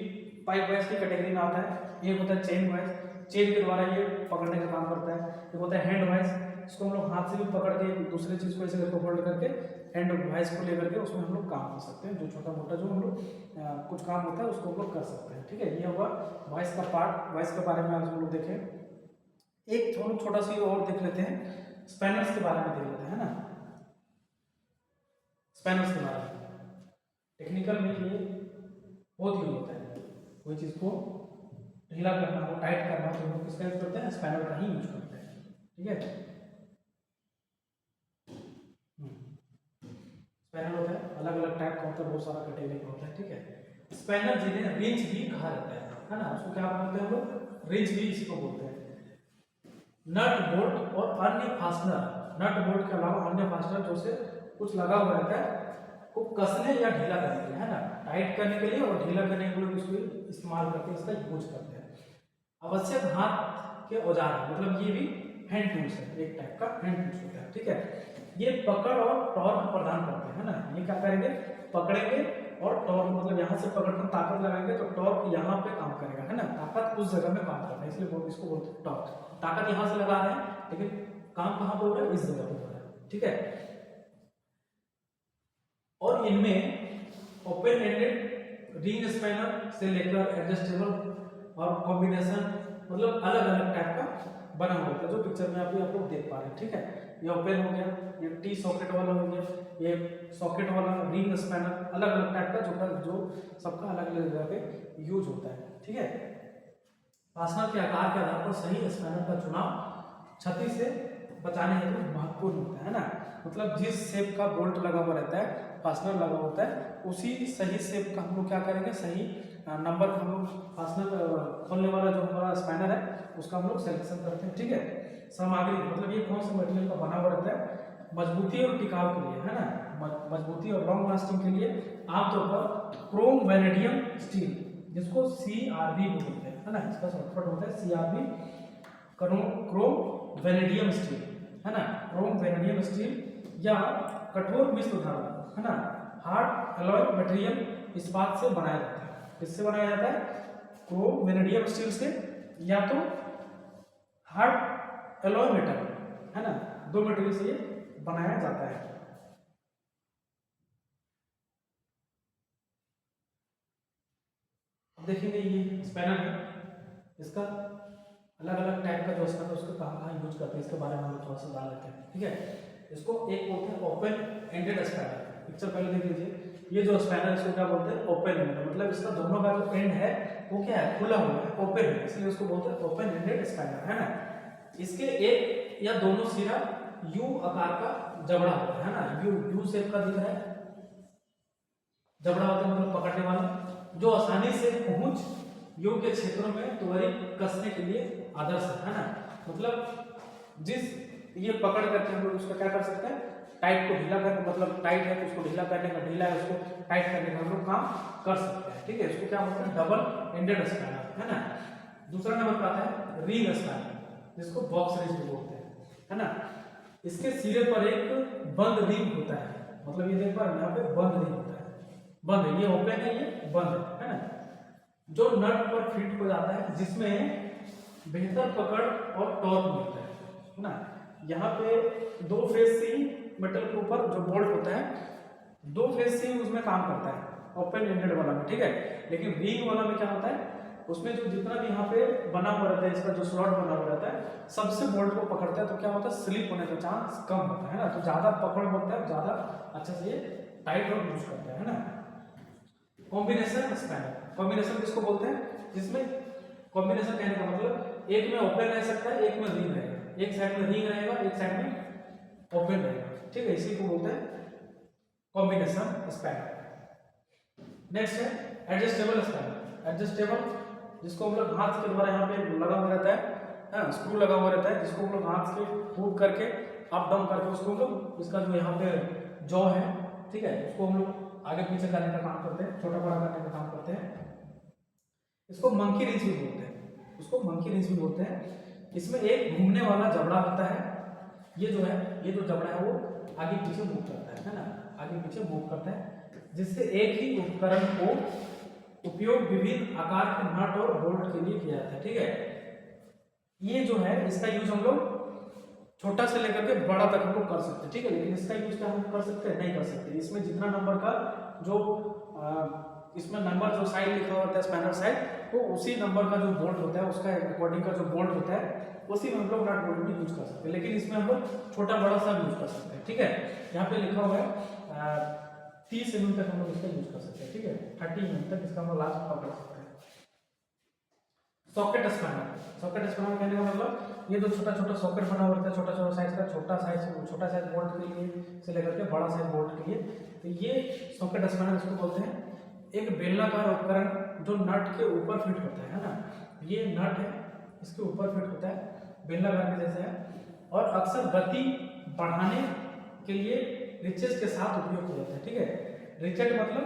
पाइप वाइज की कैटेगरी में आता है। एक होता है चेन वाइज, चेन के द्वारा ये पकड़ने का काम करता है। एक होता है हैंड वाइज, इसको हम लोग हाथ से भी पकड़ के दूसरे चीज को ऐसे करके होल्ड करके हैंड वाइज को लेकर के उसमें हम लोग काम कर सकते हैं, जो छोटा मोटा जो हम लोग कुछ काम होता है उसको हम लोग कर सकते हैं, ठीक है। ये हुआ वॉइस का पार्ट, वॉइस के बारे में आज हम लोग देखें। एक हम लोग छोटा सी और देख लेते हैं, स्पैनर्स के बारे में देख लेते हैं, है ना। स्पैनर्स के बारे में टेक्निकल में ये बहुत यूज होता है, कोई चीज को ढीला करना हो, टाइट करना हो, तो हम लोग किसका यूज करते हैं, स्पैनर का ही यूज करते हैं, ठीक है। स्पैनर होता है अलग अलग टाइप का होता है, बहुत सारा कैटेगरी का होता है, ठीक है। स्पैनर जिन्हें रिंच भी कहा जाता है ना, उसको क्या बोलते हैं हम लोग, रिंच भी इसी को बोलते हैं। नट बोल्ट और अन्य फास्टनर, नट बोल्ट के अलावा अन्य फास्टनर जो से कुछ लगा हुआ रहता है को कसने या ढीला करने के लिए, है ना, टाइट करने के लिए और ढीला करने के लिए इसको इस्तेमाल करके इसका यूज करते हैं। आवश्यक हाथ के औजार, मतलब ये भी हैंड टूल्स है, एक टाइप का हैंड टूल्स होता है, ठीक है। ये पकड़ और टॉर्क प्रदान करते हैं, है ना, ये क्या करेंगे, पकड़ेंगे और टॉर्क, मतलब यहाँ से पकड़कर ताकत लगाएंगे तो टॉर्क यहाँ पे काम करेगा, है ना, ताकत उस जगह में काम करता है, इसलिए इसको बोलते हैं टॉर्क। ताकत यहाँ से लगा रहे हैं लेकिन काम कहाँ पे हो रहा है, इस जगह पे हो रहा है, ठीक है। और इनमें ओपन एंडेड रिंग स्पैनर से लेकर एडजस्टेबल और कॉम्बिनेशन, मतलब अलग अलग टाइप का बना हुआ होता है, जो पिक्चर में आप लोग देख पा रहे हैं, ठीक है। ये ओपन हो गया, ये टी सॉकेट वाला हो गया, ये सॉकेट वाला रिंग स्पैनर, अलग अलग टाइप का जो सबका अलग अलग जगह पे यूज होता है, ठीक है। फास्टनर के आकार के आधार पर सही स्पैनर का चुनाव क्षति से बचाने हेतु महत्वपूर्ण होता है ना। मतलब जिस शेप का बोल्ट लगा हुआ रहता है, फास्टनर लगा होता है, उसी सही शेप का हम लोग क्या करेंगे, सही नंबर का हम लोग फास्टनर खोलने वाला जो हमारा स्पैनर है उसका हम लोग सिलेक्शन करते हैं, ठीक है। सामग्री, मतलब ये कौन सा मटेरियल का बना हुआ रहता है, मजबूती और टिकाव के लिए, है ना, मजबूती और लॉन्ग लास्टिंग के लिए आमतौर पर क्रोम वैनेडियम स्टील, जिसको CRV बोलते हैं, है ना, इसका शॉर्टकट होता है CRV, क्रोम वैनेडियम स्टील, है ना, क्रोम वैनेडियम स्टील या कठोर मिश्र धातु, है ना, हार्ड एलॉय मटेरियल इस्पात से बनाया जाता है। किससे बनाया जाता है, क्रोम वैनेडियम स्टील से, या तो हार्ड एलॉय मेटल, है ना, दो मटेरियल से ये बनाया जाता है। अब देखेंगे ये स्पैनर है, इसका अलग अलग टाइप का जो स्पैनर है उसको कहाँ कहाँ यूज करते हैं इसके बारे में हम थोड़ा सा जान लेते हैं, ठीक है। इसको एक बोलते हैं ओपन एंडेड स्पैनर, पिक्चर पहले देख लीजिए। ये जो स्पैनर है इसको क्या बोलते हैं, ओपन एंडेड, मतलब इसका दोनों का जो एंड है वो क्या है, खुला हुआ है, ओपन है, इसलिए उसको बोलते हैं ओपन एंडेड स्पैनर, है ना। इसके एक या दोनों सिरा यू आकार का जबड़ा होता है ना, यू शेप का दिख रहा है, जबड़ा होता है मतलब पकड़ने वाला, जो आसानी से पहुंच योग्य क्षेत्रों में त्वरित कसने के लिए आदर्श है ना। मतलब जिस ये पकड़ करके हम लोग उसका क्या कर सकते हैं, टाइट को ढीला करके, मतलब टाइट है तो उसको ढीला करने का, ढीला है उसको टाइट करने का हम लोग काम कर सकते हैं, ठीक है। इसको क्या बोलते हैं, डबल एंडेड स्पैनर, है ना। दूसरा नंबर पर आता है रिंग स्पैनर, जिसको बॉक्स रिंग भी बोलते हैं, है ना। इसके सिरे पर एक बंद रिंग होता है, मतलब ये देख पा रहे हैं यहाँ पे बंद रिंग होता है, बंद है, ये ओपन है, ये बंद है ना, जो नट पर फिट हो जाता है, जिसमें बेहतर पकड़ और टॉर्क मिलता है ना। यहाँ पे दो फेस से ही मेटल के ऊपर जो बोल्ट होता है, दो फेस से ही उसमें काम करता है ओपन एंडेड वाला में, ठीक है। लेकिन रिंग वाला में क्या होता है, उसमें जो जितना भी यहाँ पे बना हुआ रहता है, इसका जो स्लॉट बना हुआ रहता है, सबसे बोल्ट को पकड़ता है, तो क्या होता है, स्लिप होने का चांस कम होता है ना, तो ज्यादा पकड़ होता है, ज्यादा अच्छा से ये टाइट और लूज करता है ना। कॉम्बिनेशन स्पैनर, कॉम्बिनेशन किसको बोलते हैं, जिसमें कॉम्बिनेशन कहने का मतलब एक में ओपन रह सकता है, एक में रिंग रहेगा, एक साइड में रिंग रहेगा, एक साइड में ओपन रहेगा, ठीक है, इसी को बोलते हैं कॉम्बिनेशन स्पैनर। नेक्स्ट है एडजस्टेबल स्पैनर, एडजस्टेबल जिसको हम लोग हाथ के द्वारा यहाँ पे लगा हुआ रहता है, स्क्रू लगा हुआ रहता है, जिसको हम लोग हाथ से मूव करके अप डाउन करके उसको हम लोग, इसका जो यहाँ पे जॉ है, ठीक है, उसको हम लोग आगे पीछे करने का काम करते हैं, छोटा बड़ा करने का काम करते हैं। इसको मंकी रिंच भी बोलते हैं, उसको मंकी रिंच भी बोलते हैं। इसमें एक घूमने वाला जबड़ा होता है, ये जो है, ये जो जबड़ा है वो आगे पीछे मूव करता है ना, आगे पीछे मूव करता है, जिससे एक ही उपकरण को उपयोग विभिन्न आकार के नट और बोल्ट के लिए किया जाता है, ठीक है। ये जो है इसका यूज हम लोग छोटा से लेकर के बड़ा तक हम लोग कर सकते हैं, ठीक है। लेकिन इसका यूज क्या हम कर सकते हैं, नहीं कर सकते। इसमें जितना नंबर का जो इसमें नंबर जो साइड लिखा होता है स्पैनर साइड, तो उसी नंबर का जो बोल्ट होता है उसका अकॉर्डिंग का जो बोल्ट होता है उसी में हम लोग नट बोल्ट भी यूज कर सकते हैं। लेकिन इसमें हम लोग छोटा बड़ा सा यूज कर सकते हैं, ठीक है। यहाँ पे लिखा हुआ है 30 mm तक हम लोग इसका यूज कर सकते हैं, ठीक है, 30 mm तक इसका हम लोग लास्ट पकड़ सकते हैं। सॉकेट स्पैनर, सॉकेट स्पैनर कहने का मतलब ये जो छोटा छोटा सॉकेट बना हुआ रहता है, छोटा छोटा साइज का, छोटा साइज बोल्ट के लिए से लेकर के बड़ा साइज बोल्ट के लिए, तो ये सॉकेट स्पैनर इसको बोलते हैं। एक बेलनाकार उपकरण जो नट के ऊपर फिट होता है ना, ये नट है, इसके ऊपर फिट होता है, बेलनाकार के जैसे है, और अक्सर गति बढ़ाने के लिए रिचेस के साथ उपयोग किया जाता है, ठीक है। रिचेट मतलब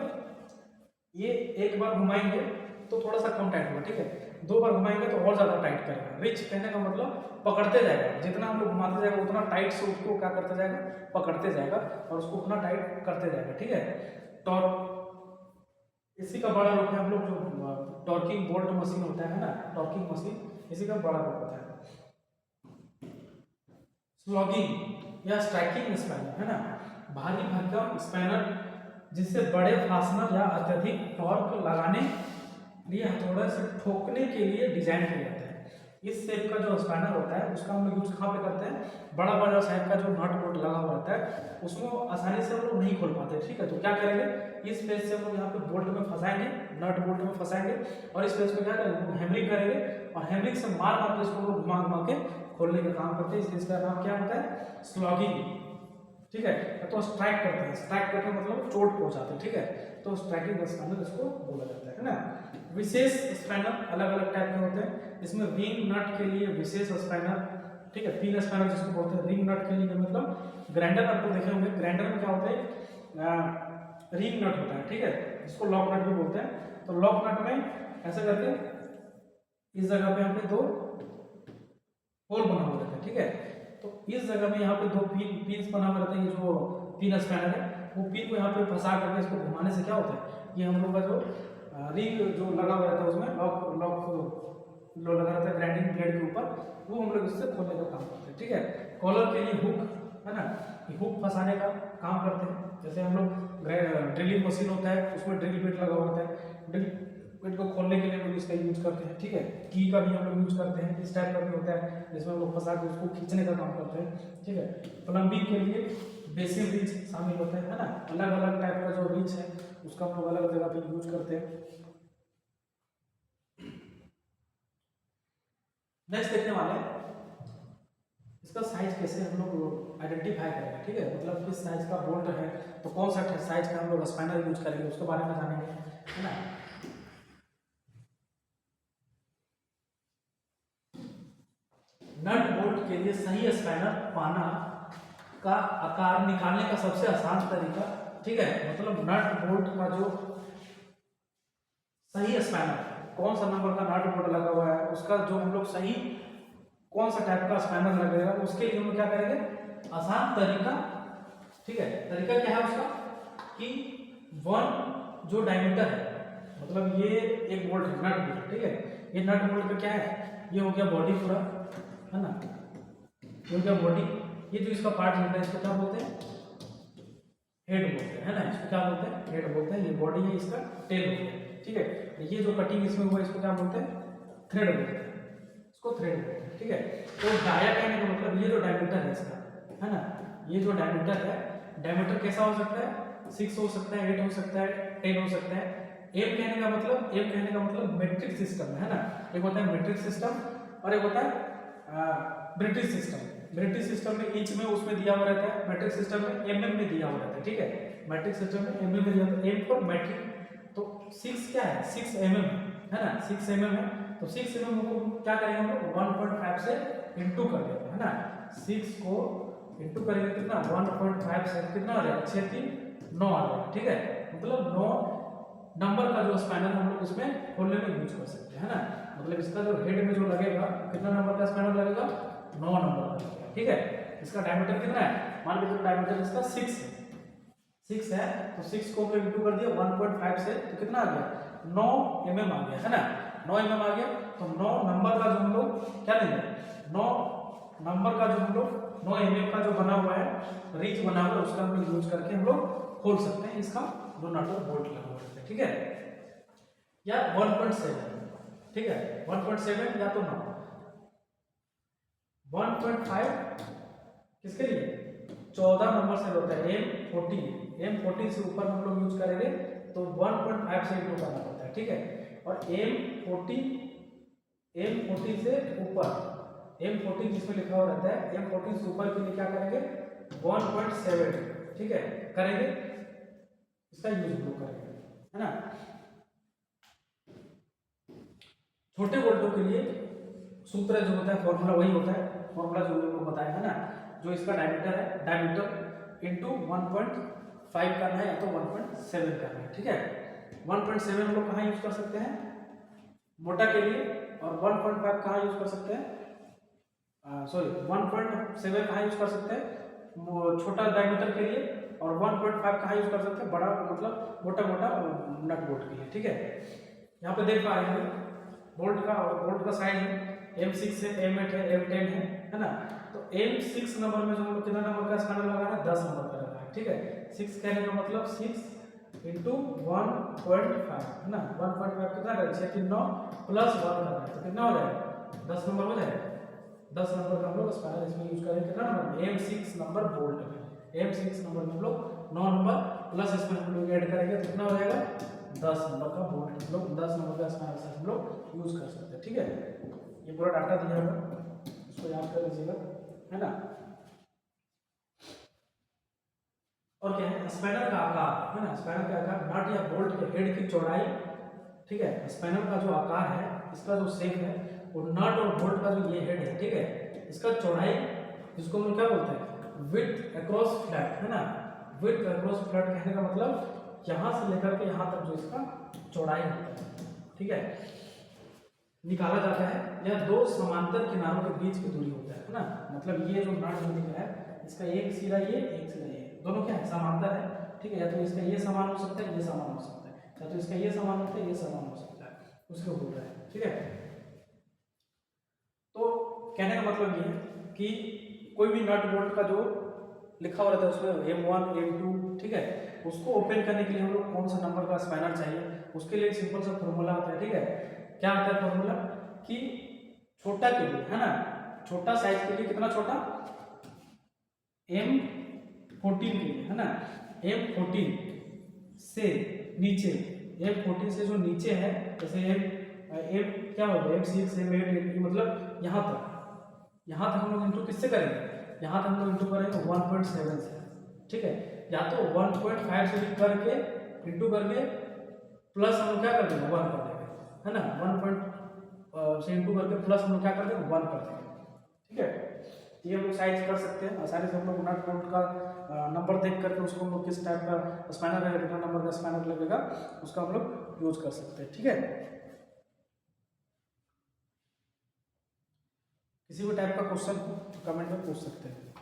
ये एक बार घुमाएंगे तो थोड़ा सा कम टाइट होगा, ठीक है, दो बार घुमाएंगे तो और ज्यादा टाइट करेगा। रिच कहने का मतलब पकड़ते जाएगा, जितना हम लोग घुमाते जाएगा उतना टाइट से उसको क्या करते जाएगा, पकड़ते जाएगा और उसको उतना टाइट करते जाएगा, ठीक है। टॉर्क, इसी का बड़ा रूप है हम लोग जो टॉर्किंग बोल्ट मशीन होता है ना, टॉर्किंग मशीन, इसी का बड़ा रूप होता है। स्लॉगिंग या स्ट्राइकिंग स्पैनर, है ना, भारी भरकम स्पैनर जिससे बड़े फास्टनर या अत्यधिक टॉर्क लगाने लिए हथौड़े से ठोकने के लिए डिजाइन किया जाता है। इस शेप का जो स्पैनर होता है उसका हम लोग यूज कहाँ पे करते हैं, बड़ा बड़ा साइज का जो नट बोल्ट लगा हुआ रहता है उसको आसानी से हम लोग नहीं खोल पाते, ठीक है। तो क्या करेंगे, इस पेज से हम लोग यहाँ पे बोल्ट में फंसाएंगे, नट बोल्ट में फंसाएंगे और इस पेज को क्या करेंगे, हैमरिंग करेंगे और हैमरिंग से मार मार के इसको घुमा घुमा के खोलने का काम करते हैं। इसका नाम क्या होता है, स्लॉगिंग, ठीक है। तो स्ट्राइक करते हैं, स्ट्राइक करके मतलब चोट पहुंचाते हैं, ठीक है। तो स्ट्राइकिंग स्पैनर इसको बोला जाता है ना। विशेष स्पैनर अलग अलग टाइप के होते हैं, इसमें रिंग नट के लिए विशेष स्पैनर, ठीक है, पिन स्पैनर जिसको बोलते हैं। रिंग नट के लिए मतलब ग्राइंडर आपको देखे होंगे, ग्राइंडर में क्या होता है, रिंग नट होता है, ठीक है, जिसको लॉक नट भी बोलते हैं। तो लॉक नट में ऐसा करके इस जगह पे यहाँ पे दो होल बना हुआ रहता है, ठीक है। तो इस जगह में यहाँ पे दो पिन बना हुआ रहता है, ये जो पिन स्पैनर है वो पिन को यहाँ पे फंसा करके इसको घुमाने से क्या होता है, ये हम लोग का जो रिंग जो लगा हुआ रहता है उसमें लॉक लो लगा रहता है ग्राइंडिंग ब्लेड के ऊपर, वो हम लोग इससे खोलने का काम करते हैं, ठीक है। कॉलर के लिए हुक, है ना, ये हुक फंसाने का काम करते हैं। जैसे हम लोग ड्रिलिंग मशीन होता है उसमें ड्रिल बिट लगा हुआ होता है, ड्रिल बिट को खोलने के लिए हम लोग इसका यूज करते हैं, ठीक है। की का भी हम लोग यूज करते हैं, इस टाइप का भी होता है जिसमें हम लोग फंसा के उसको खींचने का काम करते हैं, ठीक है। प्लम्बिंग के लिए बेसिक रिंच शामिल होता है ना, अलग अलग टाइप का जो रिंच है उसका हम लोग अलग जगह पे यूज करते हैं। नेक्स्ट देखने वाले इसका साइज कैसे हम लोग आइडेंटिफाई करेंगे, ठीक है, मतलब किस साइज का बोल्ट है तो कौन सा साइज का हम लोग स्पैनर यूज करेंगे उसके बारे में जानेंगे, है ना। नट बोल्ट के लिए सही स्पैनर पाना का आकार निकालने का सबसे आसान तरीका, ठीक है, मतलब नट बोल्ट का जो सही स्पैनर कौन सा नंबर का नट बोल्ट लगा हुआ है उसका जो हम लोग सही कौन सा टाइप का स्पैनर लगेगा उसके लिए हम लोग क्या करेंगे, आसान तरीका, ठीक है। तरीका क्या है उसका कि वन जो डायमीटर है, मतलब ये एक बोल्ट है नट बोल्ट, ठीक है, ये नट बोल्ट का क्या है, ये हो गया बॉडी पूरा, है ना, ये हो गया बॉडी। ये जो इसका पार्ट निकला है इसको क्या बोलते हैं, हेड बोलते हैं, है ना, इसको क्या बोलते हैं, हेड बोलते हैं। ये बॉडी है, इसका टेल बोलते हैं, ठीक है। ये जो कटिंग इसमें हुआ इसको क्या बोलते हैं, थ्रेड बोलते हैं, इसको थ्रेड बोलते हैं, ठीक है। तो डाया कहने का मतलब ये जो डायमीटर है इसका, है ना, ये जो डायमीटर है, डायमीटर कैसा हो सकता है, 6 हो सकता है, 8 हो सकता है, 10 हो सकता है। एम कहने का मतलब मेट्रिक सिस्टम है ना, एक होता है मेट्रिक सिस्टम और एक होता है ब्रिटिश सिस्टम। ब्रिटिश सिस्टम में इंच में उसमें दिया हुआ रहता है, मैट्रिक सिस्टम में एमएम में दिया हुआ रहता है, ठीक है। मैट्रिक सिस्टम में एमएम में दिया हुआ है, एम फॉर मैट्रिक। तो 6 क्या है, 6 mm है ना, 6 mm है। तो 6 mm को क्या करेंगे हम लोग 1.5 से इंटू कर देंगे, है ना, 6 को इंटू करेंगे कितना 1.5 से कितना आ जाएगा 6 3 9 आ जाएगा, ठीक है। मतलब 9 नंबर का जो स्पैनर हम लोग इसमें खोलने में यूज कर सकते हैं, है ना। मतलब इसका जो हेड में जो लगेगा कितना नंबर का स्पैनर लगेगा, 9 नंबर का लगेगा, ठीक है। इसका डायमीटर कितना है, मान लीजिए डायमीटर इसका 6 है, 6 है तो 6 को हमने इंटू कर दिया 1.5 से तो कितना आ गया 9 mm आ गया, है ना, 9 mm आ गया। तो 9 नंबर का जो हम लोग क्या लेंगे, 9 नंबर का जो हम लोग 9 mm का जो बना हुआ है रिच बना हुआ है उसका हम लोग यूज करके हम लोग खोल सकते हैं इसका जो नट और बोल्ट लगा हुआ है, ठीक है। या 1.7, ठीक है, 1.7 या तो 9, 1.5 किसके लिए 14 नंबर से होता है, M40 से ऊपर हम लोग यूज करेंगे तो 1.5 से इंटू करना पड़ता है, ठीक है। और M40 से ऊपर, M40 जिसमें लिखा हुआ रहता है M40 से ऊपर के लिए क्या करेंगे 1.7, ठीक है, करेंगे, इसका यूज हम लोग करेंगे, है ना। छोटे बोल्टों के लिए सूत्र जो होता है फॉर्मूला वही होता है, फॉर्मूला जो हम लोग बताया है ना, जो इसका डायमीटर है, डायमीटर इंटू 1.5 करना है या तो 1.7 करना है, ठीक है। 1.7 हम लोग कहाँ यूज कर सकते हैं, मोटा के लिए, और 1.5 कहाँ यूज कर सकते हैं, सॉरी 1.7 कहाँ यूज कर सकते हैं छोटा डायमीटर के लिए, और 1.5 कहाँ यूज कर सकते हैं बड़ा, मतलब मोटा मोटा नट बोल्ट के लिए, ठीक है। यहाँ पे देख पा रहे हैं बोल्ट का साइज है M6 है, M8 है, M10 है ना। तो M6 नंबर में जो हम लोग कितना नंबर का स्पैनर लगा रहे हैं, 10 नंबर का लगा है, ठीक है। 6 कहने का मतलब 6 इंटू 1.5 है ना, 1.5 कितना है, 6 3 9 प्लस 1 करना है, तो कितना हो जाएगा, 10 नंबर हो जाएगा। 10 नंबर का हम लोग स्पैनर इसमें यूज करेंगे, कितना नंबर, M6 नंबर बोल्ट में, M6 नंबर में हम लोग 9 नंबर प्लस इसमें हम लोग ऐड करेंगे तो कितना हो जाएगा, 10 नंबर का बोल्ट हम लोग 10 नंबर का स्पैनर से हम लोग यूज कर सकते हैं, ठीक है। ये पूरा डाटा दिया होगा, इसको याद कर लीजिएगा, है ना। और क्या है, स्पैनर का आकार, है ना, स्पैनर का आकार, नट या बोल्ट के हेड की चौड़ाई, ठीक है। स्पैनर का जो आकार है, इसका जो शेप है, वो नट और बोल्ट का जो ये हेड है, ठीक है, इसका चौड़ाई, जिसको हम क्या बोलते हैं, विड्थ अक्रॉस फ्लैट, है ना। विड्थ अक्रॉस फ्लैट कहने का मतलब यहाँ से लेकर के यहाँ तक जो इसका चौड़ाई होता है, ठीक है, निकाला जाता है, या दो समांतर किनारों के बीच की दूरी होता है ना। मतलब ये जो नट जो दिख रहा है, इसका एक सिरा ये, एक सिरा ये, दोनों क्या है, समांतर है, ठीक है। या तो इसका ये समान हो सकता है, ये समान हो सकता है, या तो इसका ये समान होता है, ये समान हो सकता है, उसको बोल रहा है, ठीक है। तो कहने का मतलब ये है कि कोई भी नट बोल्ट का जो लिखा हुआ रहता है उसमें M1 M2, ठीक है, उसको ओपन करने के लिए हम लोग कौन सा नंबर का स्पैनर चाहिए, उसके लिए एक सिंपल सा फॉर्मूला होता है, ठीक है। क्या होता है फॉर्मूला, कि छोटा के लिए, है ना, छोटा साइज के लिए कितना छोटा, M14 के लिए, है ना, M14 से नीचे, M14 से जो नीचे है, जैसे M क्या हो गया, M6 M8 मतलब यहाँ तक हम लोग इंटू किससे करेंगे, यहाँ तक हम लोग इंटू करेंगे 1.7 से, ठीक है। या तो 1.5 से करके इंटू करके प्लस हम लोग क्या कर देंगे, 1 कर देंगे, है ना, 1 से इंटू करके प्लस हम लोग क्या कर देंगे, 1 कर देंगे, ठीक है। ये हम लोग साइज कर सकते हैं आसानी से, हम लोग नट बोल्ट का नंबर देख करके उसको हम लोग किस टाइप का स्पैनर है, कितना नंबर का स्पैनर लगेगा, उसका हम लोग यूज कर सकते हैं, ठीक है। किसी भी टाइप का क्वेश्चन कमेंट में पूछ सकते हैं।